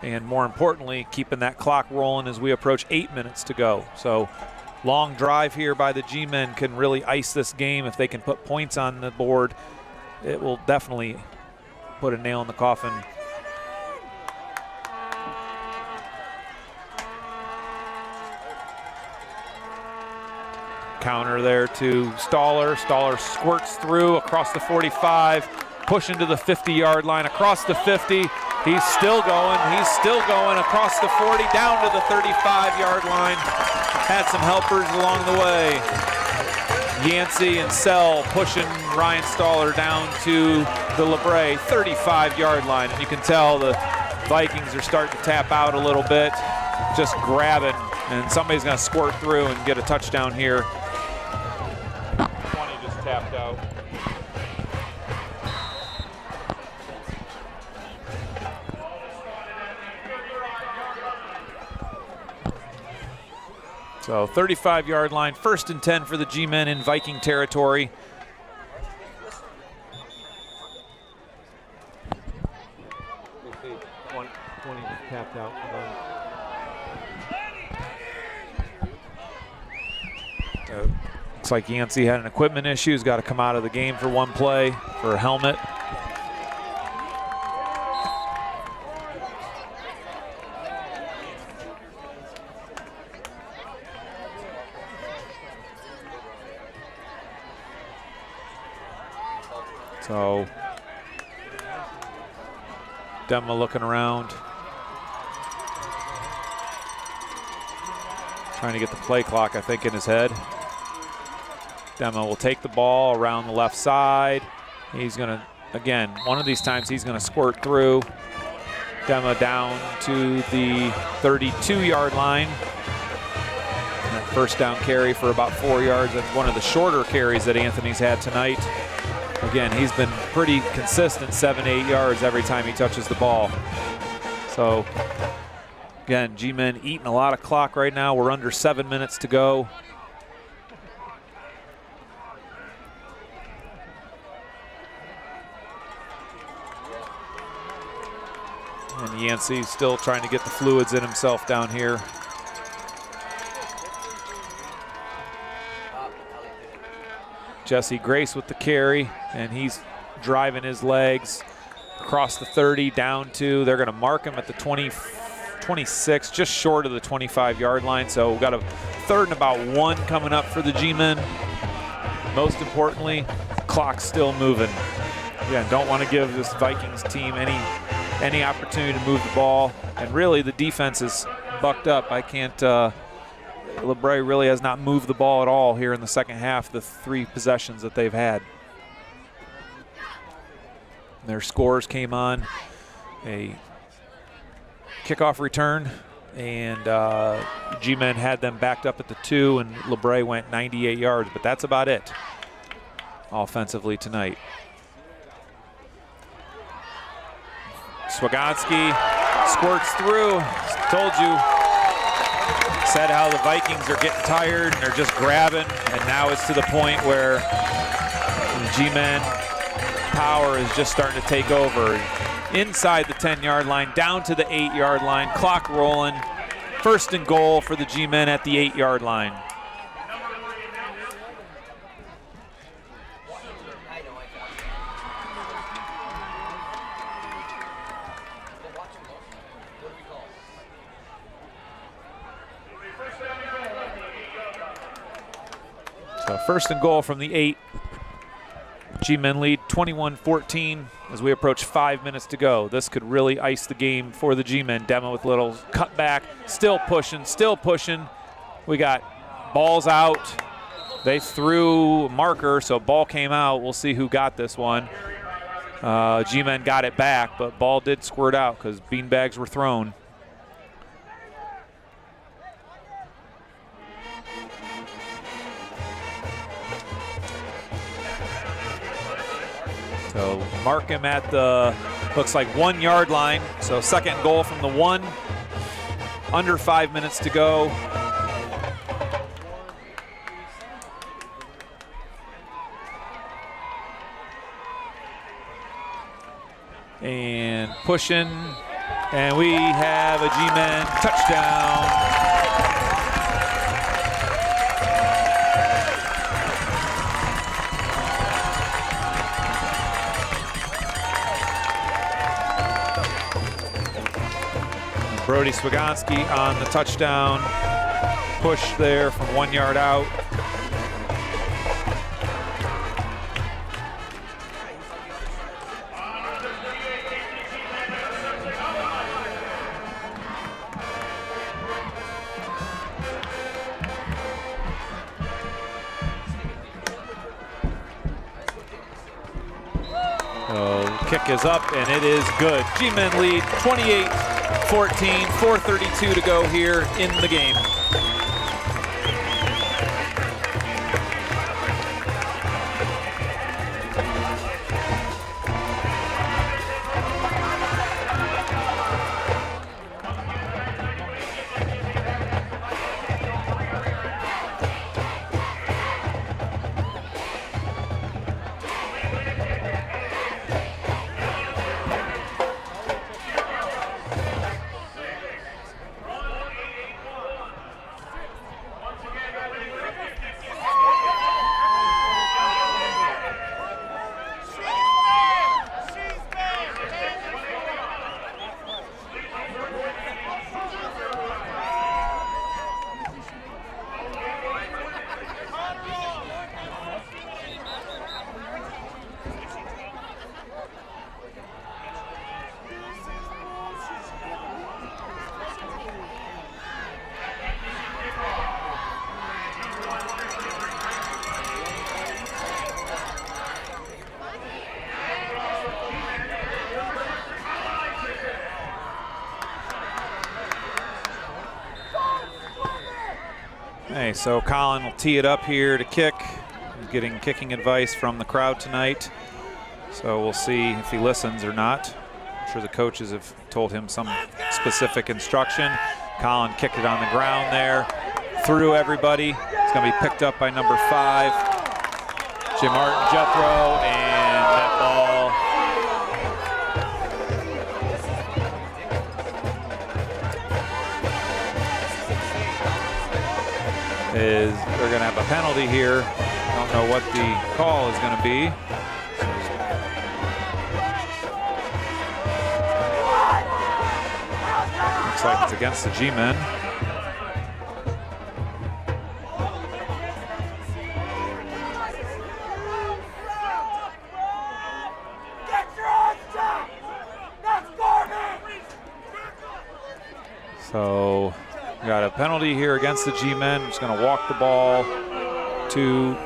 [SPEAKER 1] and more importantly, keeping that clock rolling as we approach 8 minutes to go. So long drive here by the G-men can really ice this game. If they can put points on the board, it will definitely put a nail in the coffin. Counter there to Staller. Staller squirts through across the 45, pushing to the 50-yard line, across the 50. He's still going. He's still going across the 40, down to the 35-yard line. Had some helpers along the way. Yancey and Sell pushing Ryan Staller down to the Labrae 35-yard line. And you can tell the Vikings are starting to tap out a little bit, just grabbing, and somebody's going to squirt through and get a touchdown here. 20 just tapped out. So 35-yard line, 1st and 10 for the G-men in Viking territory. Tapped out. Looks like Yancey had an equipment issue. He's got to come out of the game for one play for a helmet. So Demma looking around, trying to get the play clock, I think, in his head. Demma will take the ball around the left side. He's going to, again, one of these times he's going to squirt through. Demma down to the 32-yard line. And that first down carry for about 4 yards. That's one of the shorter carries that Anthony's had tonight. Again, he's been pretty consistent, 7-8 yards every time he touches the ball. So, again, G-Men eating a lot of clock right now. We're under 7 minutes to go. And Yancey still trying to get the fluids in himself down here. Jesse Grace with the carry, and he's driving his legs across the 30 down to, they're going to mark him at the 26, just short of the 25-yard line. So we've got a 3rd and about 1 coming up for the G-Men. Most importantly, clock's still moving. Again, don't want to give this Vikings team any opportunity to move the ball. And really, the defense is bucked up. I can't, Labrae really has not moved the ball at all here in the second half, the 3 possessions that they've had. Their scores came on a kickoff return, and G-Men had them backed up at the 2, and Labrae went 98 yards, but that's about it offensively tonight. Swagonski squirts through. Told you. Said how the Vikings are getting tired and they're just grabbing, and now it's to the point where the G-Men power is just starting to take over. Inside the 10-yard line, down to the 8-yard line, clock rolling. 1st and goal for the G-Men at the 8-yard line. So 1st and goal from the 8. G-Men lead 21-14 as we approach 5 minutes to go. This could really ice the game for the G-Men. Demma with a little cutback, still pushing, still pushing. We got balls out. They threw marker, so ball came out. We'll see who got this one. G-Men got it back, but ball did squirt out because beanbags were thrown. So mark him at the, looks like 1-yard line. So 2nd goal from the 1. Under 5 minutes to go. And pushing. And we have a G-Men touchdown. Brody Swagonski on the touchdown push there from 1 yard out. Kick is up and it is good. G-Men lead 28-14, 4:32 to go here in the game. Okay, so Colin will tee it up here to kick. He's getting kicking advice from the crowd tonight. So we'll see if he listens or not. I'm sure the coaches have told him some specific instruction. Colin kicked it on the ground there, through everybody. It's going to be picked up by number 5, Jim Martin Jethro, and that ball is, they're going to have a penalty here. I don't know what the call is going to be. Looks like it's against the G-men. So we got a penalty here against the G-men. Just going to walk the ball to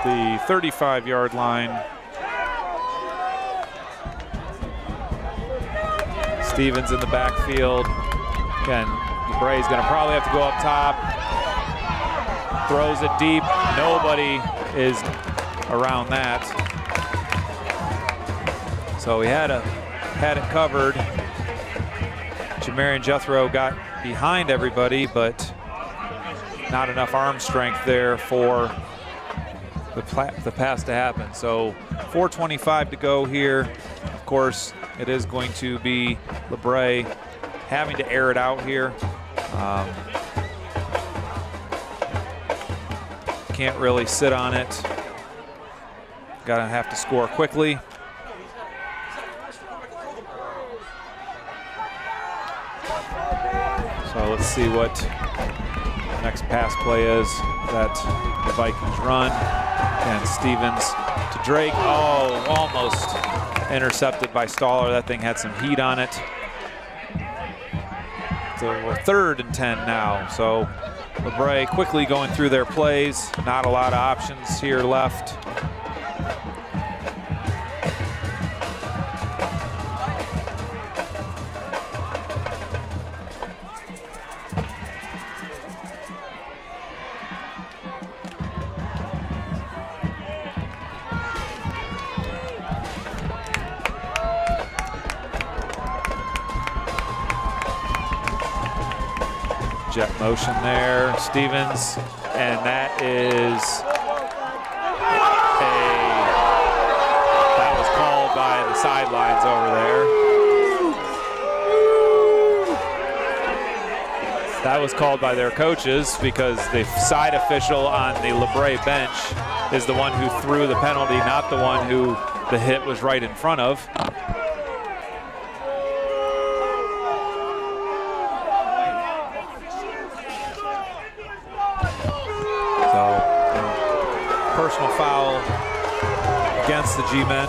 [SPEAKER 1] the 35-yard line. Stevens in the backfield. Again, Labrae's going to probably have to go up top. Throws it deep. Nobody is around that. So we had it covered. Jamarian Jethro got behind everybody, but not enough arm strength there for the pass to happen. So 4:25 to go here. Of course, it is going to be Labrae having to air it out here. Can't really sit on it. Gotta have to score quickly. So let's see what the next pass play is that the Vikings run. And Stevens to Drake. Oh, almost intercepted by Staller. That thing had some heat on it. So we're 3rd and 10 now. So Labrae quickly going through their plays. Not a lot of options here left. Jet motion there, Stevens, and that was called by the sidelines over there. That was called by their coaches because the side official on the Labrae bench is the one who threw the penalty, not the one who the hit was right in front of. Personal foul against the G-men.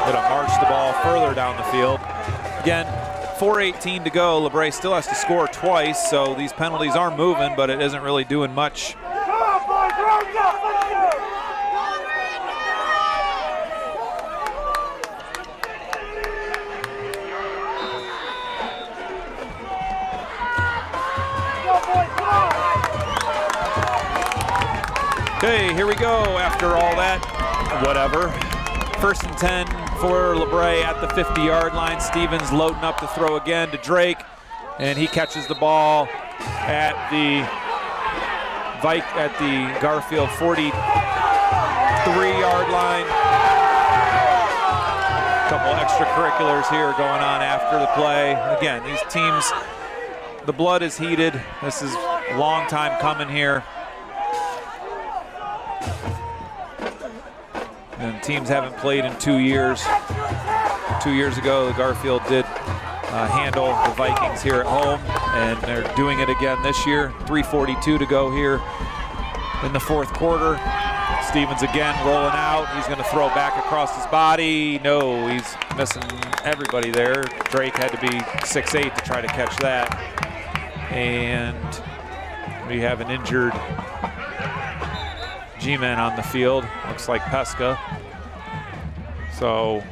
[SPEAKER 1] It'll march the ball further down the field. Again, 4:18 to go. Labrae still has to score twice, so these penalties are moving, but it isn't really doing much. Okay, here we go after all that, whatever. 1st and 10 for Labrae at the 50-yard line. Stevens loading up to throw again to Drake, and he catches the ball at the Garfield 43-yard line. A couple extracurriculars here going on after the play. Again, these teams, the blood is heated. This is a long time coming here. And teams haven't played in 2 years. 2 years ago, the Garfield did handle the Vikings here at home, and they're doing it again this year. 3:42 to go here in the 4th quarter. Stevens again rolling out. He's going to throw back across his body. No, he's missing everybody there. Drake had to be 6'8" to try to catch that. And we have an injured G-man on the field. Looks like Pesca. So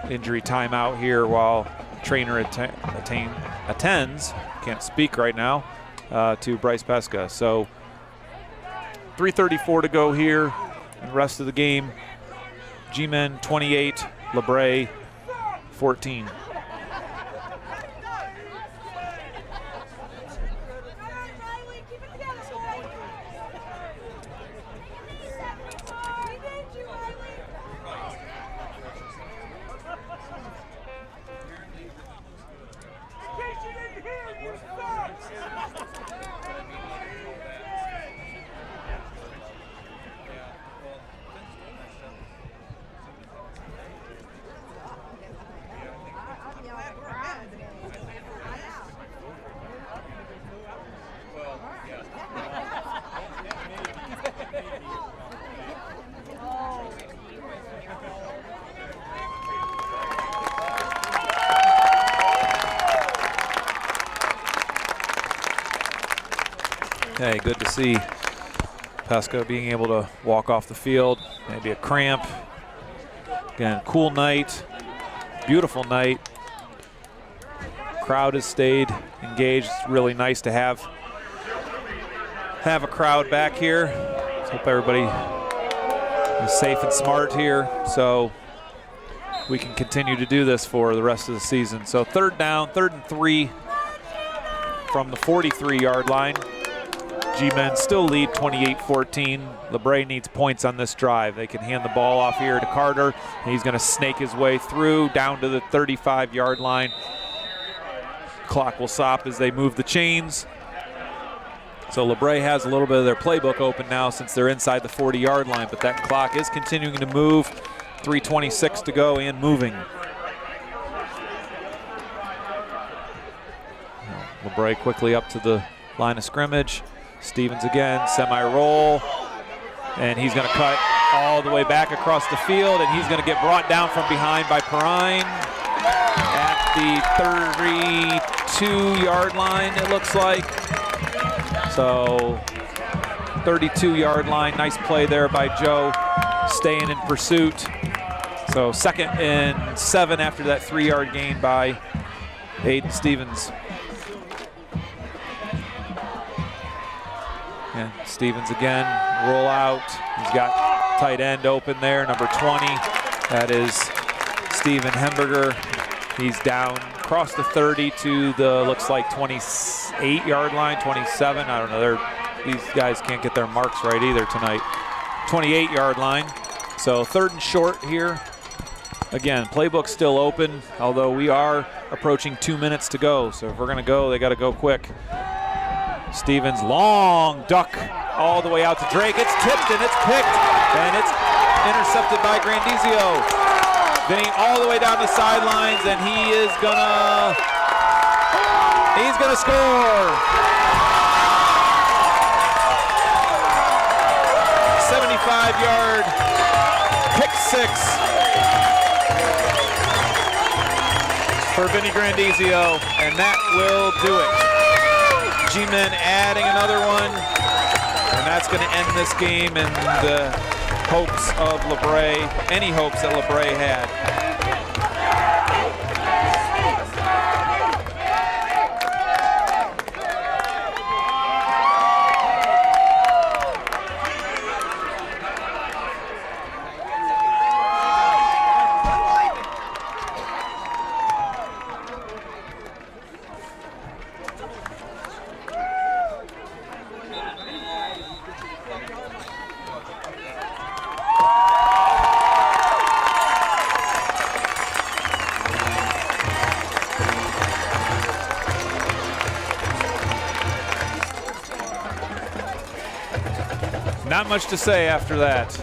[SPEAKER 1] injury timeout here while trainer attends, can't speak right now, to Bryce Pesca. So 3:34 to go here in the rest of the game. G-Men 28, Labrae 14. Hey, good to see Pesca being able to walk off the field. Maybe a cramp. Again, cool night, beautiful night. Crowd has stayed engaged. It's really nice to have a crowd back here. Let's hope everybody is safe and smart here, so we can continue to do this for the rest of the season. So 3rd down, 3rd and 3 from the 43-yard line. G-Men still lead 28-14. Labrae needs points on this drive. They can hand the ball off here to Carter. He's going to snake his way through down to the 35-yard line. Clock will stop as they move the chains. So Labrae has a little bit of their playbook open now since they're inside the 40-yard line, but that clock is continuing to move. 3:26 to go and moving. Labrae quickly up to the line of scrimmage. Stevens again, semi-roll, and he's going to cut all the way back across the field, and he's going to get brought down from behind by Perrine at the 32-yard line, it looks like. So 32-yard line, nice play there by Joe, staying in pursuit. So 2nd and 7 after that 3-yard gain by Aiden Stevens. And Stevens again, roll out. He's got tight end open there, number 20. That is Steven Hemberger. He's down across the 30 to the, looks like 28-yard line, 27. I don't know, these guys can't get their marks right either tonight. 28-yard line. So 3rd and short here. Again, playbook's still open, although we are approaching 2 minutes to go. So if we're gonna go, they gotta go quick. Stevens, long duck all the way out to Drake. It's tipped and it's picked, and it's intercepted by Grandizio. Vinny all the way down the sidelines, and he's gonna score. 75-yard pick 6 for Vinny Grandizio, and that will do it. G-Men adding another one, and that's going to end this game and the hopes of Labrae, any hopes that Labrae had. Not much to say after that.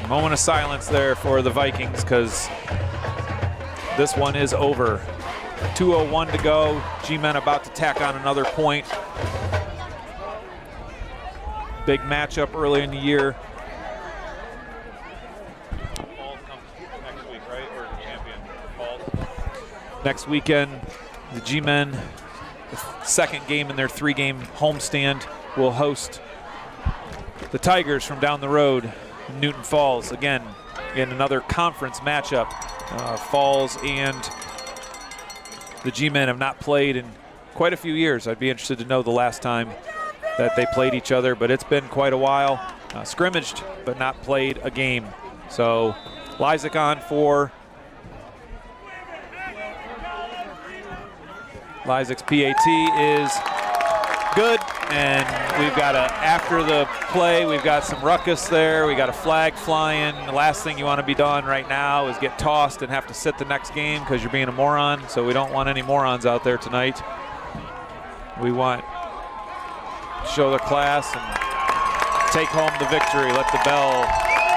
[SPEAKER 1] A moment of silence there for the Vikings because this one is over. 2:01 to go. G-Men about to tack on another point. Big matchup early in the year. Falls comes next week, right? Or the champion? Falls. Next weekend, the G-Men, the 2nd game in their 3-game homestand, will host the Tigers from down the road Newton Falls. Again, in another conference matchup. Falls and the G-men have not played in quite a few years. I'd be interested to know the last time that they played each other, but it's been quite a while. Scrimmaged, but not played a game. So Lysak on for Lysak's PAT is good, and we've got after the play, we've got some ruckus there. We got a flag flying. The last thing you want to be done right now is get tossed and have to sit the next game because you're being a moron. So we don't want any morons out there tonight. We want to show the class and take home the victory. Let the bell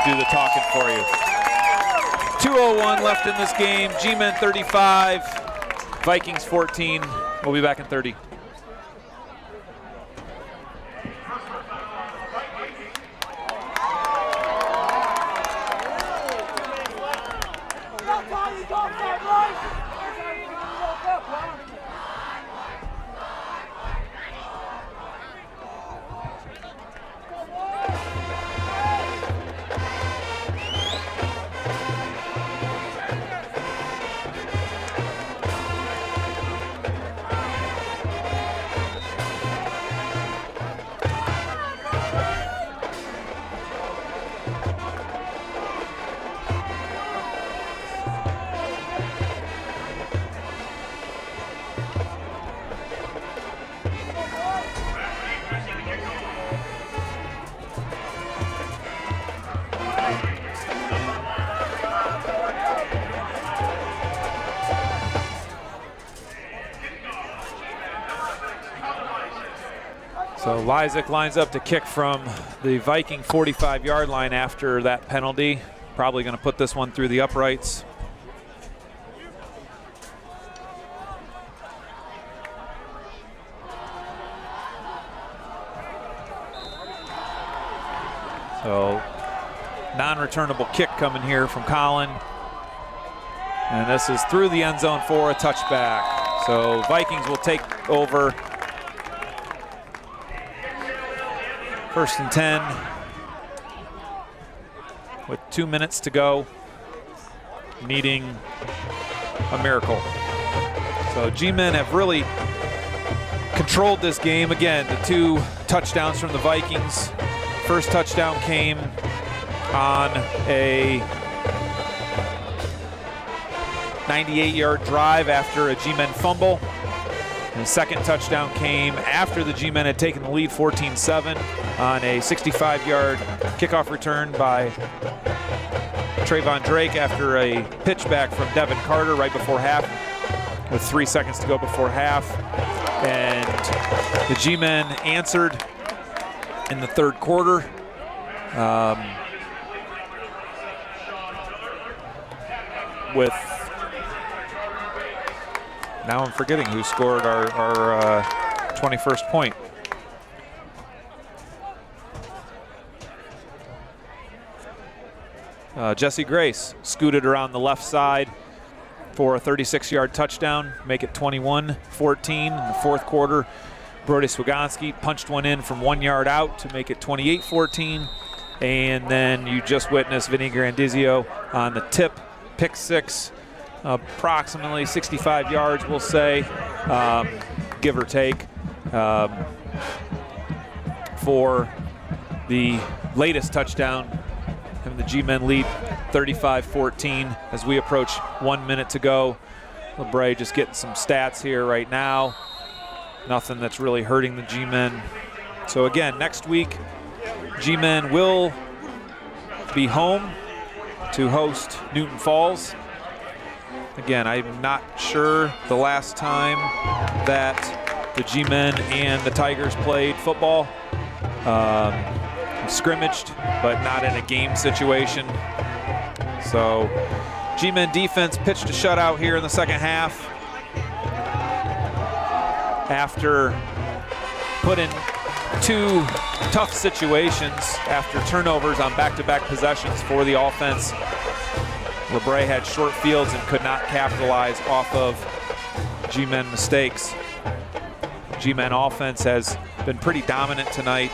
[SPEAKER 1] do the talking for you. 2:01 left in this game. G-men 35, Vikings 14. We'll be back in 30. So Lysak lines up to kick from the Viking 45-yard line after that penalty. Probably going to put this one through the uprights. So non-returnable kick coming here from Colin. And this is through the end zone for a touchback. So Vikings will take over. 1st and 10 with 2 minutes to go, needing a miracle. So G-men have really controlled this game. Again, the 2 touchdowns from the Vikings. First touchdown came on a 98-yard drive after a G-men fumble. And the second touchdown came after the G-men had taken the lead 14-7 on a 65-yard kickoff return by Trayvon Drake after a pitchback from Devin Carter right before half, with 3 seconds to go before half. And the G-men answered in the third quarter. With now I'm forgetting who scored our 21st point. Jesse Grace scooted around the left side for a 36-yard touchdown, make it 21-14 in the fourth quarter. Brody Swagonski punched one in from 1 yard out to make it 28-14. And then you just witnessed Vinny Grandizio on the tip, pick six, approximately 65 yards, we'll say, give or take, for the latest touchdown. And the G-men lead 35-14 as we approach 1 minute to go. Labrae just getting some stats here right now. Nothing that's really hurting the G-men. So again, next week, G-men will be home to host Newton Falls. Again, I'm not sure the last time that the G-men and the Tigers played football. Scrimmaged, but not in a game situation. So G-men defense pitched a shutout here in the second half after put in 2 tough situations after turnovers on back-to-back possessions for the offense. Labrae had short fields and could not capitalize off of G-men mistakes. G-men offense has been pretty dominant tonight.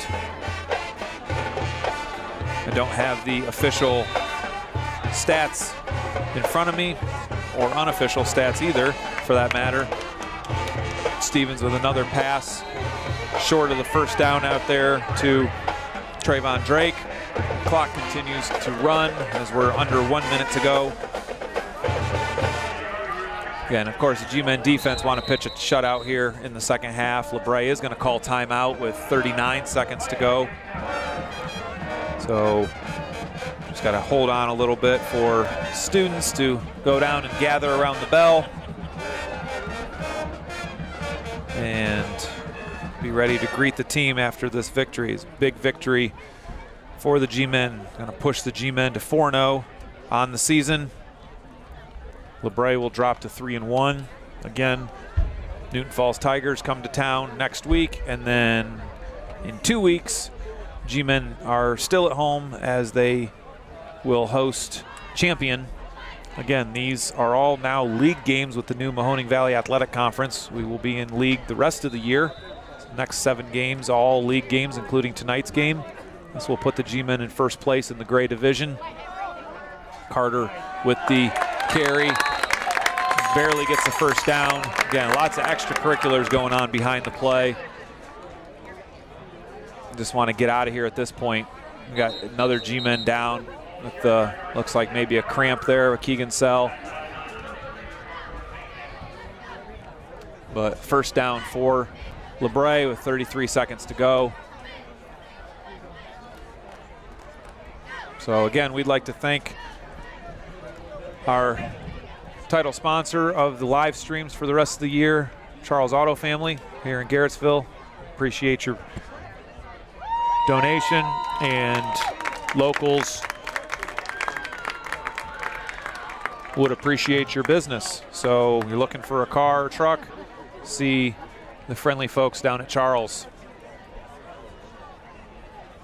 [SPEAKER 1] don't have the official stats in front of me, or unofficial stats either, for that matter. Stevens with another pass short of the first down out there to Trayvon Drake. Clock continues to run as we're under 1 minute to go. Again, of course, the G-Men defense want to pitch a shutout here in the second half. Labrae is going to call timeout with 39 seconds to go. So just got to hold on a little bit for students to go down and gather around the bell and be ready to greet the team after this victory. It's a big victory for the G-Men. Going to push the G-Men to 4-0 on the season. Labrae will drop to 3-1. Again, Newton Falls Tigers come to town next week, and then in 2 weeks, G-Men are still at home as they will host Champion. Again, these are all now league games with the new Mahoning Valley Athletic Conference. We will be in league the rest of the year. Next 7 games, all league games, including tonight's game. This will put the G-Men in first place in the Gray Division. Carter with the carry, barely gets the first down. Again, lots of extracurriculars going on behind the play. Just want to get out of here at this point. We got another G-Men down with looks like maybe a cramp there with Keegan Sell. But first down for Labrae with 33 seconds to go. So again, we'd like to thank our title sponsor of the live streams for the rest of the year, Charles Auto Family here in Garrettsville. Appreciate your donation, and locals would appreciate your business. So you're looking for a car or truck, see the friendly folks down at Charles.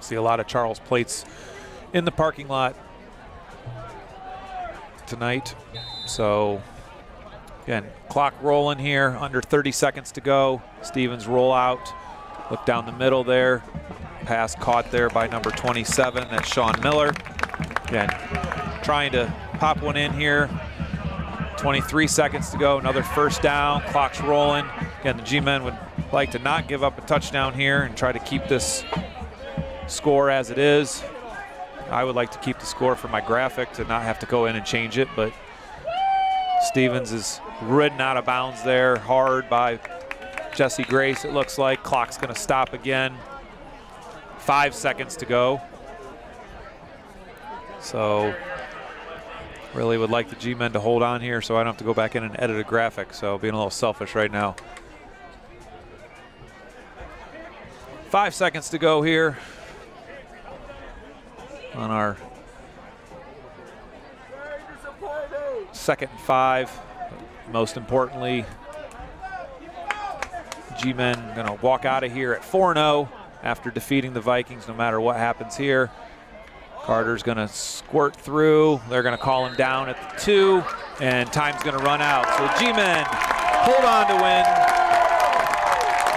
[SPEAKER 1] See a lot of Charles plates in the parking lot tonight. So again, clock rolling here, under 30 seconds to go. Stevens roll out, look down the middle there. Pass caught there by number 27, that's Sean Miller. Again, trying to pop one in here. 23 seconds to go, another first down, clock's rolling. Again, the G-Men would like to not give up a touchdown here and try to keep this score as it is. I would like to keep the score for my graphic to not have to go in and change it, but Stevens is ridden out of bounds there hard by Jesse Grace, it looks like. Clock's gonna stop again. 5 seconds to go. So really would like the G-Men to hold on here so I don't have to go back in and edit a graphic. So being a little selfish right now. 5 seconds to go here on our second and 5. Most importantly, G-Men gonna walk out of here at 4-0 after defeating the Vikings no matter what happens here. Carter's gonna squirt through. They're gonna call him down at the 2, and time's gonna run out. So the G-Men hold on to win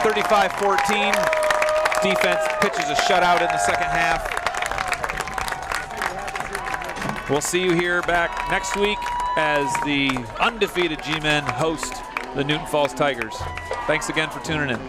[SPEAKER 1] 35-14. Defense pitches a shutout in the second half. We'll see you here back next week as the undefeated G-Men host the Newton Falls Tigers. Thanks again for tuning in.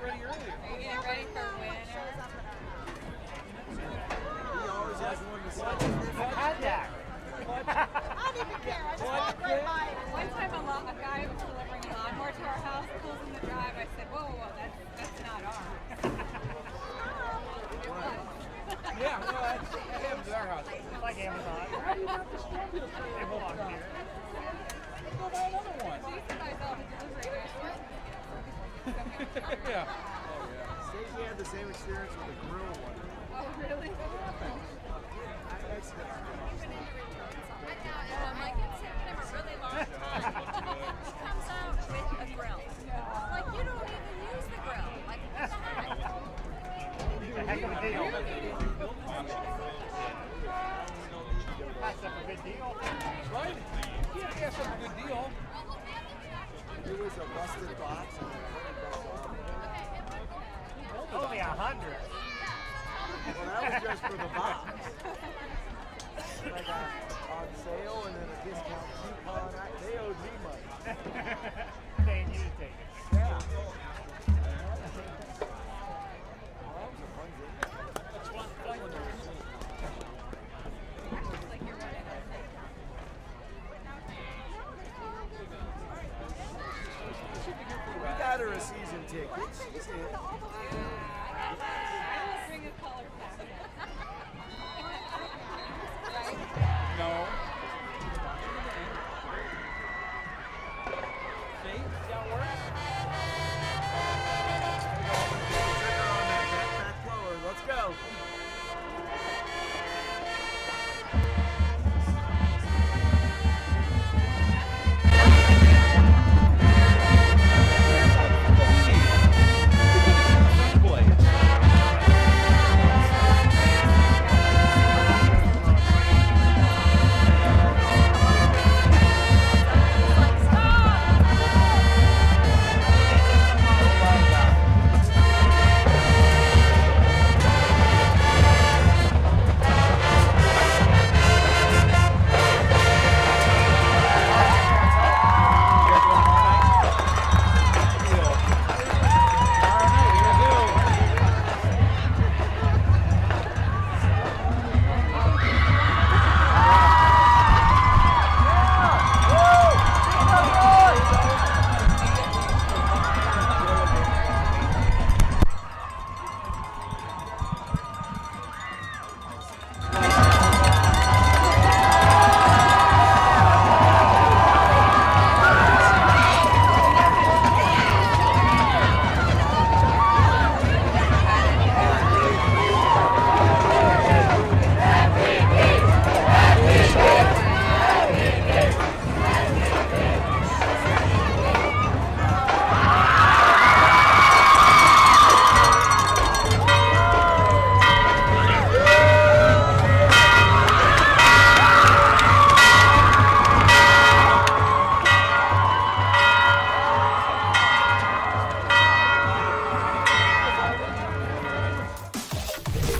[SPEAKER 4] get ready early.
[SPEAKER 12] Are you getting ready for winter?
[SPEAKER 13] He always has one to say.
[SPEAKER 7] Contact.
[SPEAKER 12] I didn't even care. I just walked right by it. One time a guy was delivering a lawnmower to our house, pulls in the drive. I said, whoa, whoa, that's not ours. It was.
[SPEAKER 4] Yeah, no, that happens at our house.
[SPEAKER 7] It's like Amazon. Hey, hold on here.
[SPEAKER 4] Go buy another one.
[SPEAKER 12] She buys all the delivery guys.
[SPEAKER 4] Yeah.
[SPEAKER 13] Stacey had the same experience with the grill one.
[SPEAKER 12] Oh, really? I'm like, it's taken him a really long time. He comes out with a grill. Like, you don't even use the grill. Like, what the heck?
[SPEAKER 7] It's a heck of a deal. That's a good deal.
[SPEAKER 4] Right? Yeah, that's a good deal.
[SPEAKER 13] It was a busted box.
[SPEAKER 7] Only 100.
[SPEAKER 13] Well, that was just for the box. Like on sale and then a discount coupon. They owed me money.
[SPEAKER 7] They ain't you to take it.
[SPEAKER 13] Yeah. Well, that was a fun game.
[SPEAKER 4] That's fun.
[SPEAKER 13] We got her a season ticket. She's in.
[SPEAKER 12] I will bring a color pack.